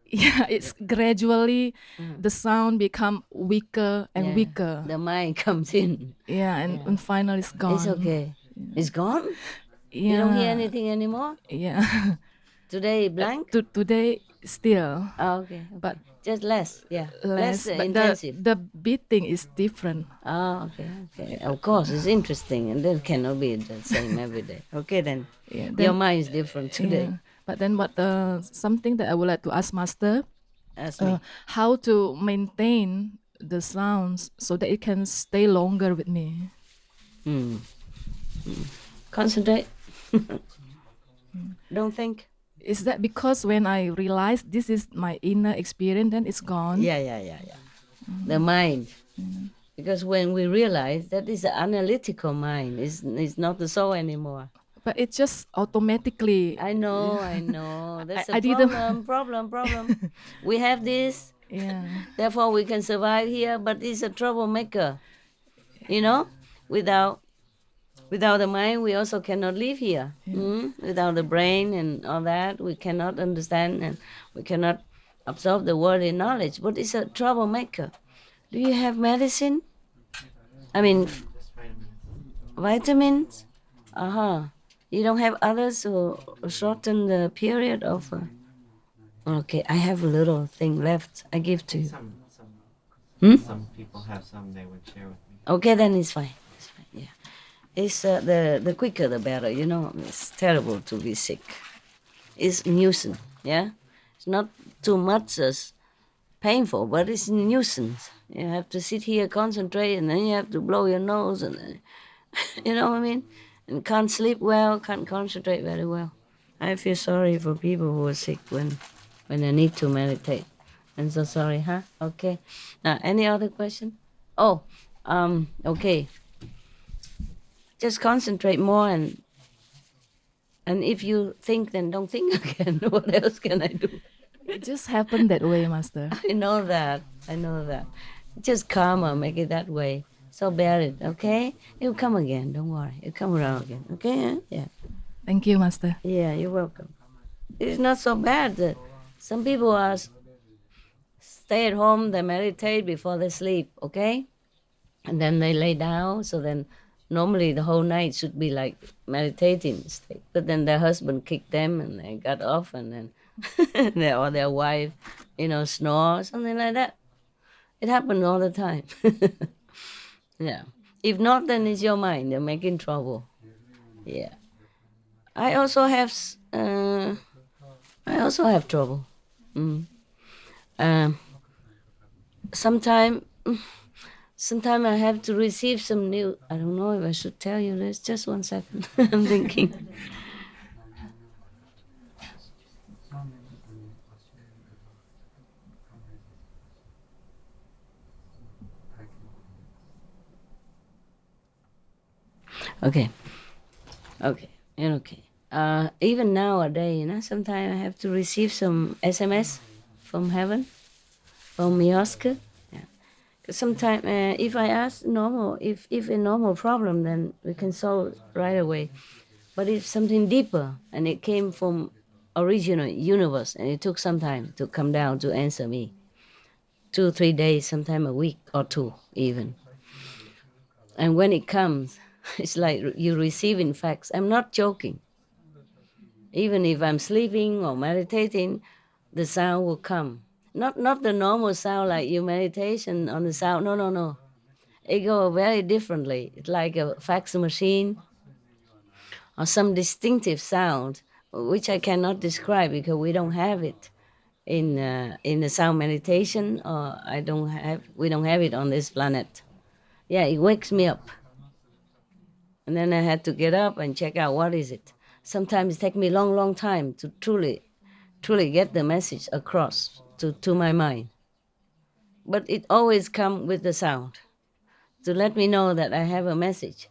Yeah, it's gradually the sound become weaker and Yeah. weaker. The mind comes in. Yeah, and finally it's gone. It's okay. It's gone? Yeah. You don't hear anything anymore? Yeah. Today blank? Today still, Oh, okay. but Just less. Yeah. less. But intensive. the beating is different. Oh, okay. Of course, it's interesting, and that cannot be the same every day. Okay, then. Yeah. Your Then, mind is different today. yeah. But then what something that I would like to ask Master, Ask me. how to maintain the sounds so that it can stay longer with me. Concentrate. Don't think. Is that because when I realize this is my inner experience, then it's gone? Yeah. The mind. Because when we realize that is an analytical mind, it's not the soul anymore. But it just automatically. I know. That's I a didn't- problem. We have this, Yeah. therefore we can survive here, but it's a troublemaker. Without the mind, we also cannot live here. Without the brain and all that, we cannot understand and we cannot absorb the worldly knowledge, but it's a troublemaker. Do you have medicine? I mean, Just vitamins. vitamins? You don't have others to shorten the period of. Okay, I have a little thing left. I give to you. Hmm? Some people have some they would share with me. Okay, then it's fine. It's fine. Yeah, it's the quicker the better. You know, it's terrible to be sick. It's nuisance. Yeah, it's not too much as painful, but it's nuisance. You have to sit here, concentrate, and then you have to blow your nose, and then, you know what I mean? And can't sleep well, can't concentrate very well. I feel sorry for people who are sick when they need to meditate. I'm so sorry, huh? Okay. Now, any other question? Oh, okay. Just concentrate more, and if you think, then don't think again. What else can I do? It just happened that way, Master. I know that. I know that. Just karma, make it that way. So bear it, okay? It'll come again. Don't worry. It'll come around again. Okay? Yeah. Thank you, Master. Yeah, you're welcome. It's not so bad. Some people are stay at home, they meditate before they sleep, okay? And then they lay down. So then normally the whole night should be like meditating state. But then their husband kicked them and they got off, and then or their wife, snore, something like that. It happens all the time. Yeah. If not, then it's your mind. You're making trouble. Yeah. I also have trouble. Mm. Sometime I have to receive some new. I don't know if I should tell you this. Just 1 second. I'm thinking. Okay. Okay. Okay. Even nowadays, sometimes I have to receive some SMS from heaven, from Mioska. Yeah. Sometimes, if I ask normal, if a normal problem, then we can solve it right away. But it's something deeper, and it came from original universe, and it took some time to come down to answer me. 2, 3 days, sometime a week or 2 even. And when it comes, it's like you receiving facts. I'm not joking. Even if I'm sleeping or meditating, the sound will come. Not the normal sound like you meditation on the sound. No. It goes very differently. It's like a fax machine or some distinctive sound, which I cannot describe because we don't have it in the sound meditation, or we don't have it on this planet. Yeah, it wakes me up. And then I had to get up and check out what is it. Sometimes it takes me long time to truly get the message across to my mind. But it always comes with the sound to let me know that I have a message.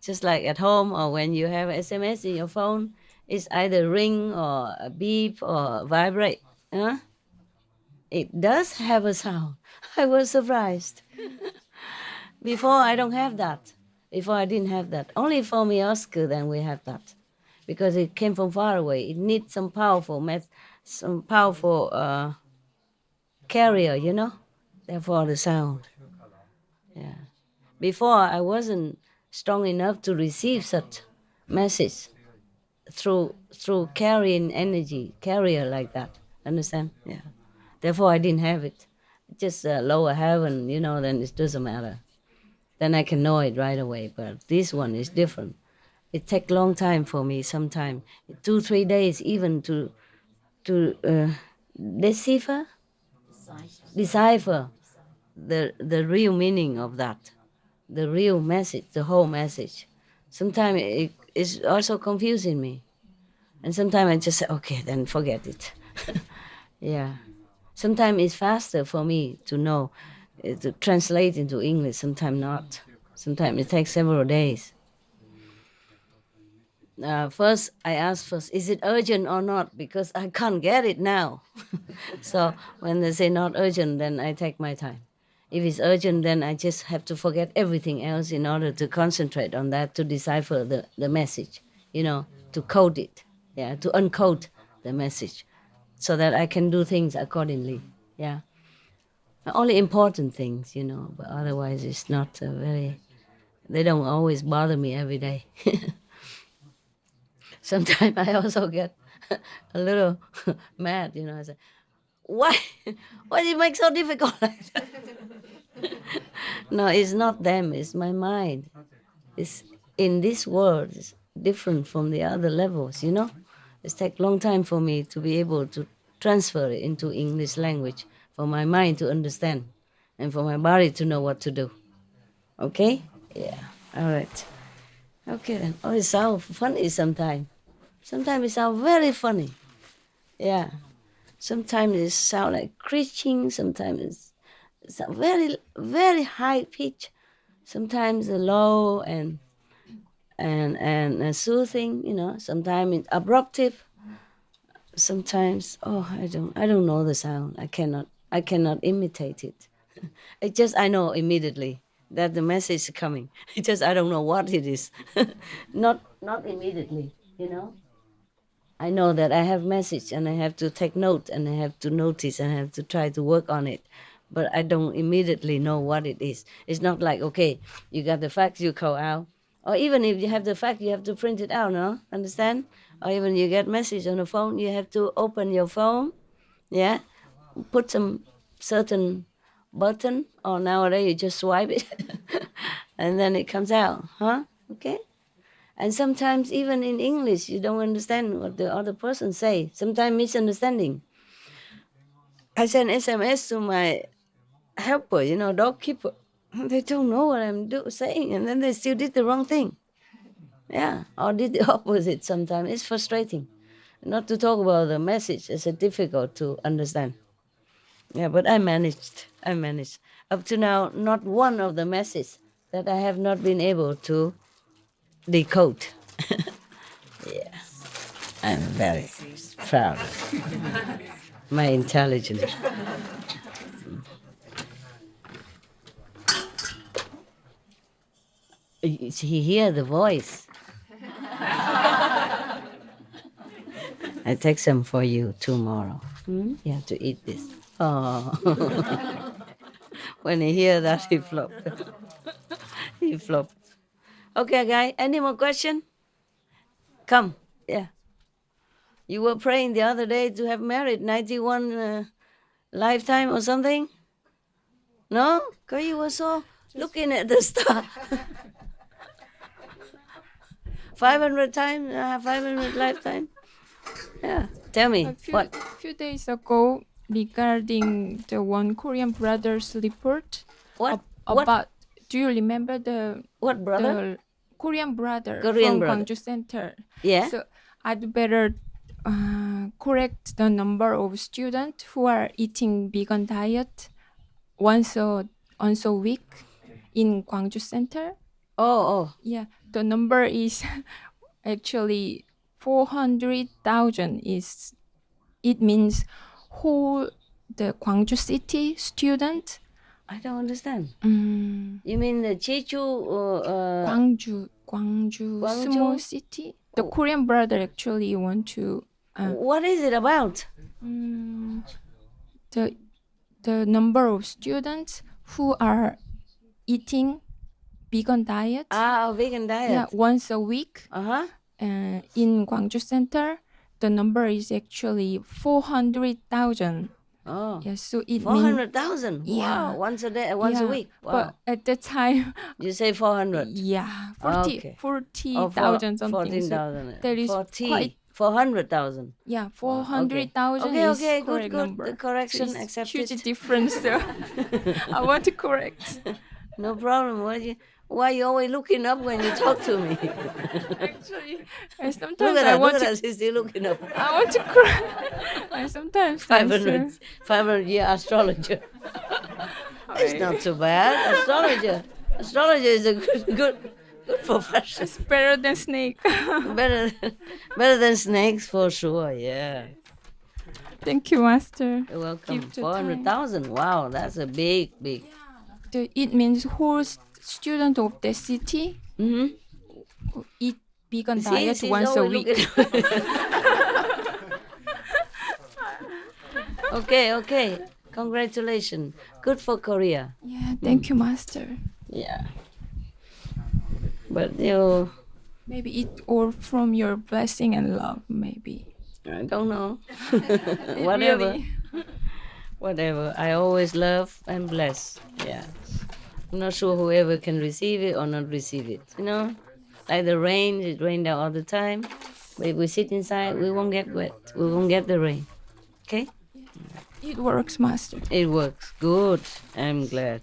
Just like at home or when you have SMS in your phone, it's either ring or a beep or vibrate. Huh? It does have a sound. I was surprised. Before I don't have that. Before I didn't have that. Only for Mioska then we have that. Because it came from far away. It needs some powerful carrier, Therefore the sound. Yeah. Before I wasn't strong enough to receive such message through carrying energy, carrier like that. Understand? Yeah. Therefore I didn't have it. Just lower heaven, then it doesn't matter. Then I can know it right away. But this one is different. It takes long time for me. Sometime 2, 3 days even to decipher the real meaning of that, the real message, the whole message. Sometimes it is also confusing me, and sometimes I just say, okay, then forget it. Yeah. Sometimes it's faster for me to know, to translate into English. Sometimes not. Sometimes it takes several days. First, I ask first, is it urgent or not? Because I can't get it now. So when they say not urgent, then I take my time. If it's urgent, then I just have to forget everything else in order to concentrate on that, to decipher the message, to code it, to uncode the message. so that I can do things accordingly. Yeah. Only important things, but otherwise it's not very, they don't always bother me every day. Sometimes I also get a little mad, I say, why? Why do you make so difficult like that? No, it's not them, it's my mind. It's in this world, it's different from the other levels. It's take long time for me to be able to transfer it into English language, for my mind to understand, and for my body to know what to do. Okay? Yeah. All right. Okay then. Oh, it sounds funny sometimes. Sometimes it sounds very funny. Yeah. Sometimes it sounds like screeching. Sometimes it's a very, very high pitch. Sometimes low and soothing. Sometimes it's abruptive. Sometimes I don't know the sound. I cannot imitate it. I know immediately that the message is coming. It's just I don't know what it is. Not immediately. I know that I have message and I have to take note and I have to notice and I have to try to work on it. But I don't immediately know what it is. It's not like, okay, you got the fact, you call out. Or even if you have the fact, you have to print it out, no? Understand? Or even you get message on the phone, you have to open your phone, yeah? Put some certain button, or nowadays you just swipe it and then it comes out, huh? Okay? And sometimes even in English, you don't understand what the other person say. Sometimes misunderstanding. I send SMS to my helper, dog keeper. They don't know what I'm saying, and then they still did the wrong thing. Yeah, or did the opposite sometimes. It's frustrating. Not to talk about the message, it's difficult to understand. Yeah, but I managed. Up to now, not one of the messages that I have not been able to decode. Yeah, I'm very proud of my intelligence. He hear the voice. I take some for you tomorrow. You have to eat this. Oh, when he hear that, he flopped. He flopped. Okay, guy. Any more question? Come. Yeah. You were praying the other day to have married 91 lifetime or something? No? Because you were so looking at the star. 500 times, 500 lifetime. Yeah. Tell me. A few, What? few days ago, regarding the one Korean brothers report What? What? about, do you remember the What brother? the Korean brother Korean from brother. Gwangju Center? Yeah. So I'd better correct the number of students who are eating vegan diet once a week in Gwangju Center. Oh. Yeah, the number is actually 400,000. It means whole the Gwangju city student. I don't understand. Mm, You mean the Jeju? Gwangju Gwangju? small city. The Korean brother actually want to What is it about? the number of students who are eating vegan diet. Vegan diet. Yeah, once a week. Uh-huh. In Gwangju Center, the number is actually 400,000. Oh. Yeah, so it means 400,000. Yeah. Wow. Once a day, once a yeah, week. Wow. But at that time, You say 400. yeah, Okay. 40,000 something. So 14,000. that is 400,000. yeah, 400,000 Okay, is good, correct good. number. The correction So it's accepted. huge difference. So I want to correct. No problem. Why you always looking up when you talk to me? Actually, Look sometimes at I that. want Look at to. that. She's still looking up. I want to correct. I sometimes 500-year astrologer. It's not too bad. Astrologer is a good profession. It's better than snake. better than snakes for sure. Yeah. Thank you, Master. You're welcome. Give the 400,000. Wow, that's a big. It means whole student of the city Mm-hmm. who eat vegan See, diet she's once a always week. looking- Okay, okay. Congratulations. Good for Korea. Yeah, thank you, Master. Yeah. But you, Maybe it all from your blessing and love, maybe. I don't know. Whatever. Really? Whatever. I always love and bless. Yeah. I'm not sure whoever can receive it or not receive it. You know, like the rain, it rained out all the time. But if we sit inside, we won't get wet. We won't get the rain. Okay? It works, Master. It works. Good. I'm glad.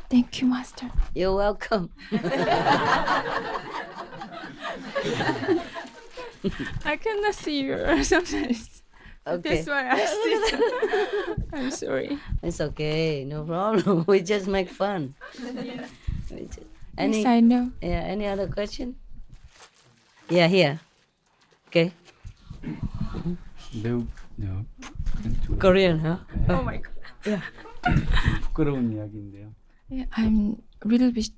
Thank you, Master. You're welcome. I cannot see you sometimes. Okay. That's why I sit. I'm sorry. It's okay. No problem. We just make fun. We just- Yes, I know. Yeah, any other question? Yeah, here. Okay. 매우 좀 Korean, huh? Oh my God. 부끄러운 이야기인데요. Yeah, I'm a little bit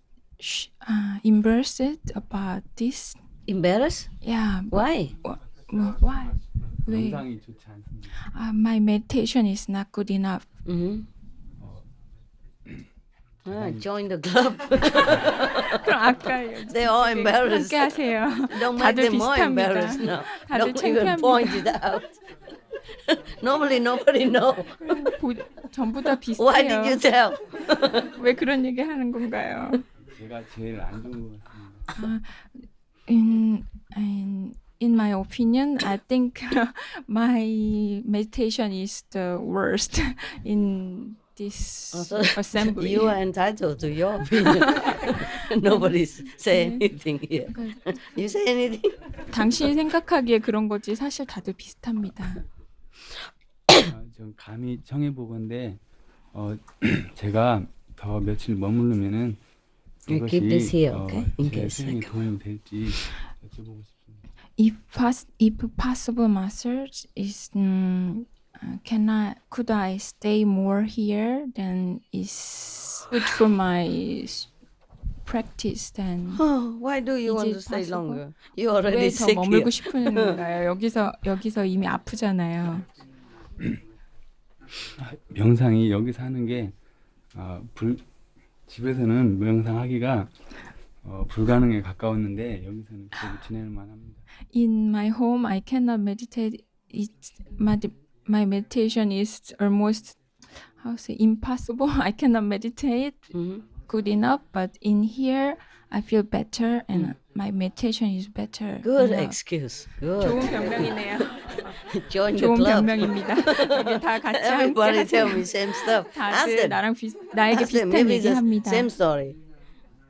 embarrassed about this. Embarrassed? Yeah. Why? Why? 왜? 영상이 좋지 않습니다. My meditation is not good enough. Mm-hmm. Join the club. 그럼 아까 They're all embarrassed. 함께 하세요. Don't make 다들 them more 비슷합니다. embarrassed now. 다들 Don't even 창피합니다. point it out. Normally nobody know. 전부 다 Why did you 비슷해요. tell? 왜 그런 얘기 하는 건가요? 제가 제일 안 좋은 것 같습니다. In my opinion, I think my meditation is the worst in this Also, assembly. You are entitled to your opinion. Nobody's saying anything here. You say anything? 당신이 생각하기에 그런 거지 사실 다들 비슷합니다. 좀 감히 청해 보건데 제가 더 며칠 머무르면은 You keep this here, okay? In 제 case I 수행에 go. 도움이 될지 여쭤보고 싶습니다. If possible, master, could I stay more here? Then is good for my practice. Then Oh, why do you want Is to it stay possible? longer? You're already 왜 더 sick here. 머물고 싶은 건가요? 여기서 이미 아프잖아요. 명상이 여기서 하는 게 집에서는 명상하기가 불가능에 가까웠는데 여기서는 그래도 지낼 만합니다. In my home, I cannot meditate. My meditation is almost impossible. I cannot meditate Mhm. good enough. But in here, I feel better, and my meditation is better. Good enough. excuse. 좋은 Good. 변명이네요. Join the 좋은 club. 변명입니다. 여기 다 같이 함께 Everybody tell 하세요. me same stuff. Ask 다들 them. 나에게 Ask them. 비슷한 Maybe it's the 얘기합니다. same story.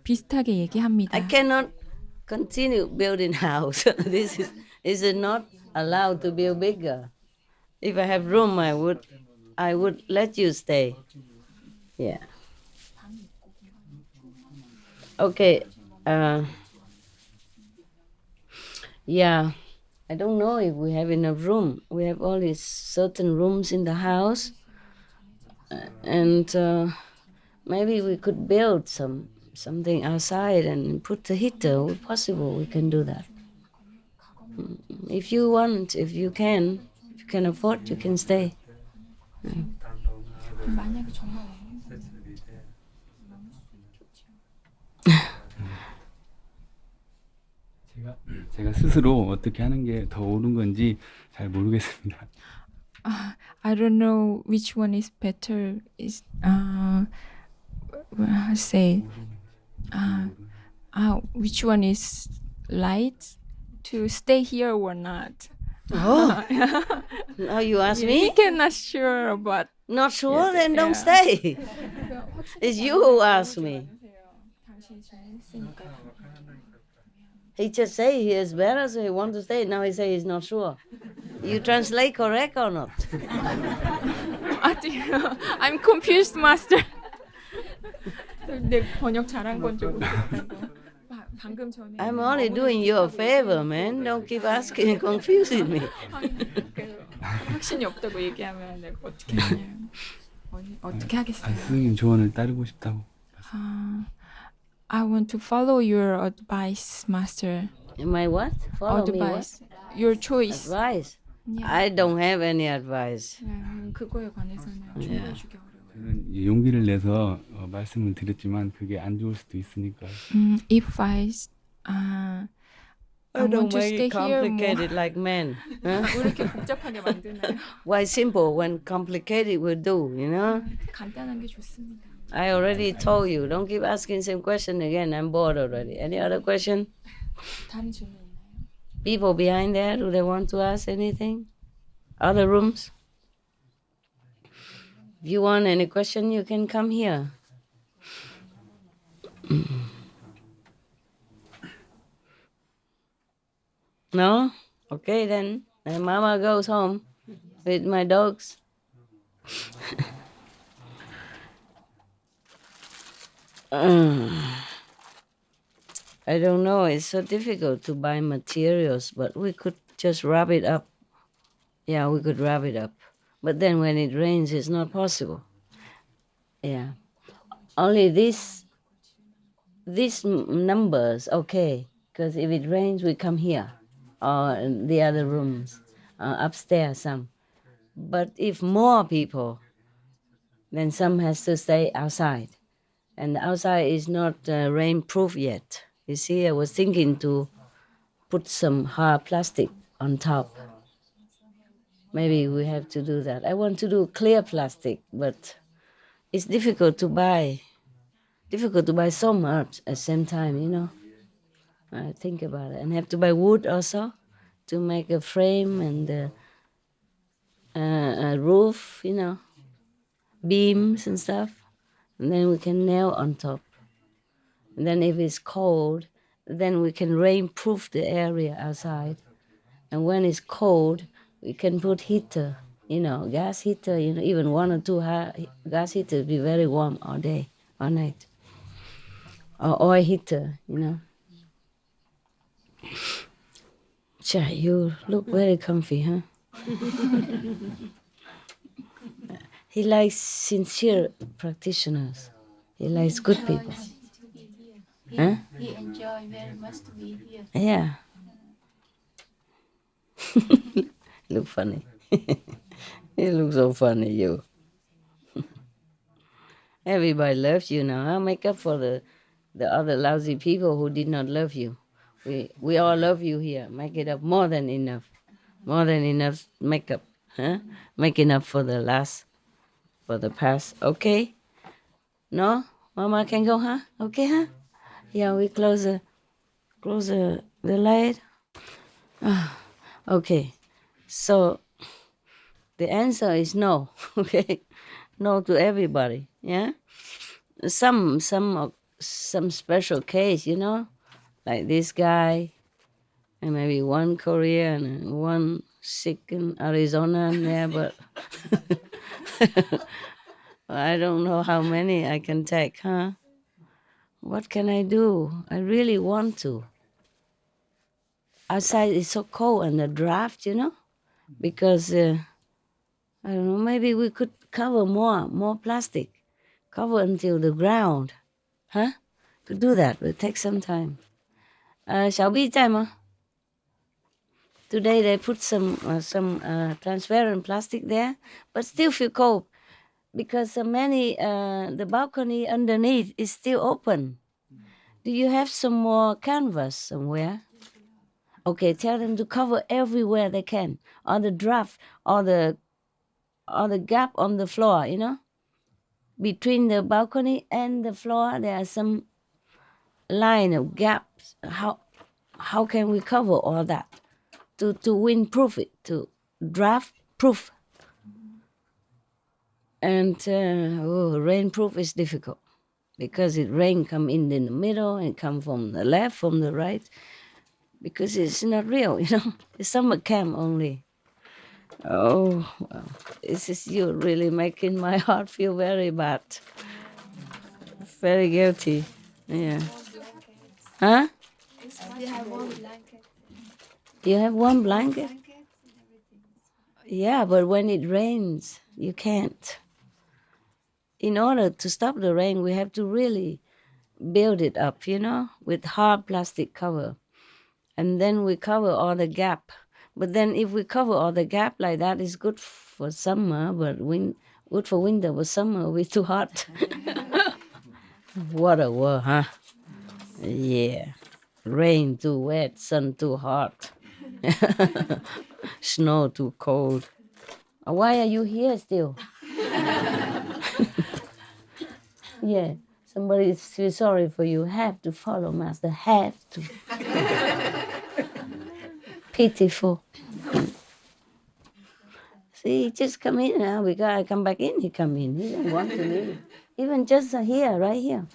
비슷하게 얘기합니다. I cannot continue building house. This is it not allowed to build bigger. If I have room, I would let you stay. Yeah. Okay. Yeah. I don't know if we have enough room. We have only certain rooms in the house, and maybe we could build something outside and put the heater. If possible, we can do that. If you want, if you can afford, you can stay. 만약에 정말 제가 스스로 어떻게 하는 게 더 옳은 건지 잘 모르겠습니다. I don't know which one is better. Is which one is right to stay here or not? Oh, now you ask We me? cannot sure about. Not sure? Then don't yeah. stay. It's you who asked me. He just say he is better, so he want to stay. Now he say he's not sure. You translate correct or not? I'm confused, master. 내 번역 잘한 건지 모르겠다고. 방금 전에. I'm only doing you a favor, man. Don't keep asking and confusing me. 확신이 없다고 얘기하면 내가 어떻게 하냐. 어떻게 하겠어요? 스승님 조언을 따르고 싶다고. I want to follow your advice, master. Am I what? Follow me what? Advice. Your choice. Advice. Yeah. I don't have any advice. 그거에 관해서는 조언해주기 어려워요. 저는 이 용기를 내서 말씀을 드렸지만 그게 안 좋을 수도 있으니까. If I want to stay here more. complicated like men. Huh? 왜 이렇게 복잡하게 만드나요? Why simple when complicated will do, you know? 간단한 게 좋습니다. I already told you, don't keep asking same question again. I'm bored already. Any other question? 다른 질문 있나요? People behind there, do they want to ask anything? Other rooms? If you want any question, you can come here. No? Okay then. Then Mama goes home with my dogs. I don't know. It's so difficult to buy materials, but we could just wrap it up. Yeah, we could wrap it up. But then when it rains, it's not possible. Yeah. Only these numbers, okay. Because if it rains, we come here or in the other rooms, upstairs some. But if more people, then some has to stay outside. And the outside is not rainproof yet. You see, I was thinking to put some hard plastic on top. Maybe we have to do that. I want to do clear plastic, but it's difficult to buy. Difficult to buy so much at the same time, you know. I think about it. And have to buy wood also to make a frame and a roof, you know, beams and stuff. And then we can nail on top. And then if it's cold, then we can rainproof the area outside. And when it's cold, we can put heater, you know, gas heater, you know, even 1 or 2 gas heater be very warm all day, all night. Or oil heater, you know. Chai, you look very comfy, huh? He likes sincere practitioners. He likes good people. Huh? He enjoy very much to be here. Yeah. Look funny. You look so funny, you. Everybody loves you now. Huh? Make up for the other lousy people who did not love you. We all love you here. Make it up more than enough. More than enough makeup. Huh? Making up for the past. Okay? No? Mama can go, huh? Okay, huh? Yeah, we close the light. Okay. So the answer is no. Okay? No to everybody. Yeah? Some special case, you know, like this guy, and maybe one Korean and one sick in Arizona there, but I don't know how many I can take, huh? What can I do? I really want to. Outside is so cold and the draft, you know, because I don't know, maybe we could cover more plastic, cover until the ground, huh? Could do that, but it takes some time. Xiao Bi 在吗? Today they put some transparent plastic there, but still feel cold because the balcony underneath is still open. Do you have some more canvas somewhere? Okay, tell them to cover everywhere they can, or the draft, or the gap on the floor, you know? Between the balcony and the floor, there are some line of gaps. How can we cover all that? To windproof it, to draft proof. And rainproof is difficult because rain come in the middle and come from the left, from the right, because it's not real, you know. It's summer camp only. Oh, well, this is you really making my heart feel very bad, very guilty. Yeah. Huh? We have one blanket. You have one blanket? Yeah, but when it rains, you can't. In order to stop the rain, we have to really build it up, you know, with hard plastic cover. And then we cover all the gap But then if we cover all the gap like that, it's good for summer, but good for winter, but summer will be too hot. What a world, huh? Yeah. Rain too wet, sun too hot, snow too cold. Why are you here still? Yeah, somebody feels sorry for you. Have to follow Master. Have to. Pitiful. See, he just come in now. Because I come back in, he come in. He don't want to leave. Even just here, right here.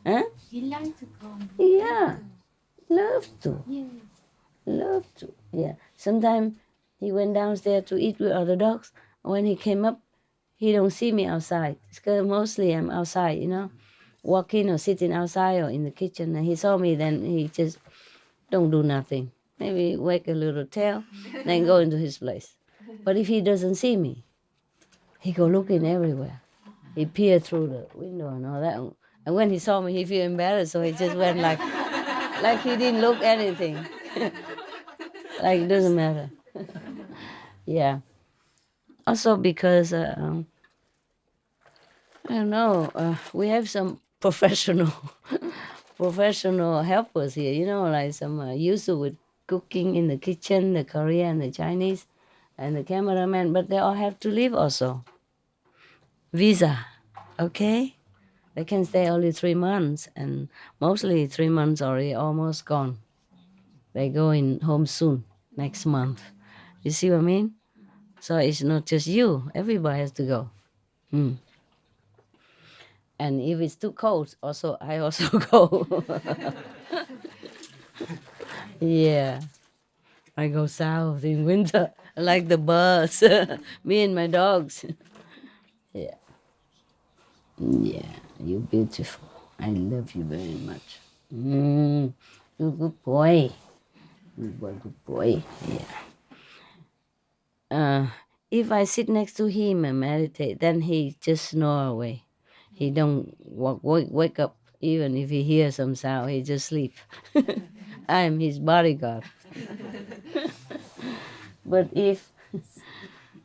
Huh? He likes to come. Yeah, love to. Yeah. Love to. Yeah. Sometimes he went downstairs to eat with other dogs. When he came up, he don't see me outside. Because mostly I'm outside, walking or sitting outside or in the kitchen. And he saw me, then he just don't do nothing. Maybe wag a little tail, then go into his place. But if he doesn't see me, he go looking everywhere. He peer through the window and all that. And when he saw me, he feel embarrassed, so he just went like he didn't look anything. Like it doesn't matter. Yeah. Also because I don't know, we have some professional helpers here. Like some used to with cooking in the kitchen, the Korean, the Chinese, and the cameraman. But they all have to leave also. Visa, okay? They can stay only 3 months, and mostly 3 months already almost gone. They going home soon, next month. You see what I mean? So it's not just you. Everybody has to go. And if it's too cold, I also go. Yeah. I go south in winter, like the birds. Me and my dogs. Yeah. Yeah, you're beautiful. I love you very much. You're a good boy. Good boy. Yeah. If I sit next to him and meditate, then he just snore away. He don't wake up. Even if he hears some sound, he just sleep. I'm his bodyguard. But if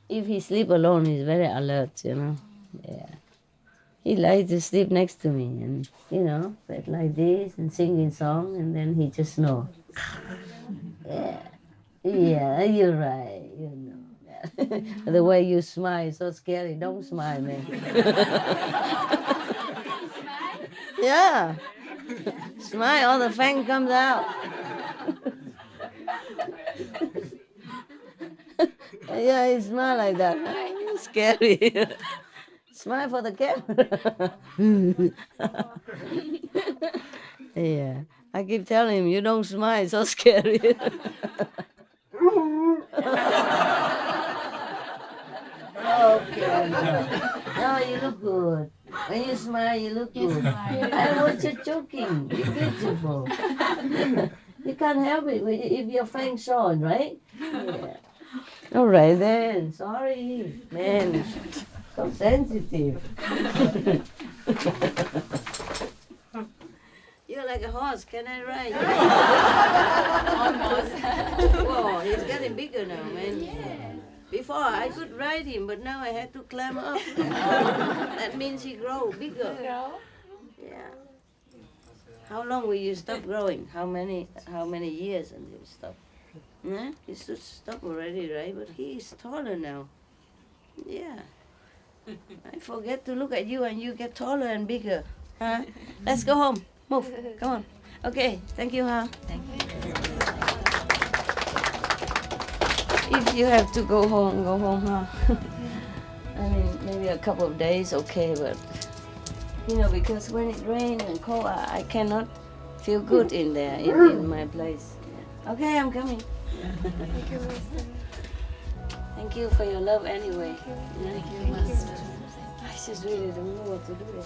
he sleep alone, he's very alert, Yeah. He likes to sleep next to me and, bed like this and singing song, and then he just snore. Yeah, you're right, The way you smile is so scary. Don't smile, man. Yeah. Smile, all the fang comes out. Yeah, he smile like that. Scary. Smile for the camera. Yeah. I keep telling him, you don't smile, it's so scary. Okay. No, you look good. When you smile, you look good. I was just joking. You're beautiful. You can't help it if your fangs short, right? Yeah. All right then. Sorry, man. So sensitive. You're like a horse. Can I ride you? Almost. Whoa, he's getting bigger now, man. Yeah. Before I could ride him, but now I had to climb up. That means he grow bigger. Yeah. How long will you stop growing? How many years until you stop? Nah, he should stop already, right? But he is taller now. Yeah. I forget to look at you and you get taller and bigger. Huh? Let's go home. Move. Come on. Okay. Thank you, huh? Thank you. If you have to go home, huh? I mean, maybe a couple of days, okay, but because when it rains and cold, I cannot feel good in there, in my place. Okay, I'm coming. Thank you, Master. Thank you for your love anyway. Thank you, Master. I just really don't know what to do.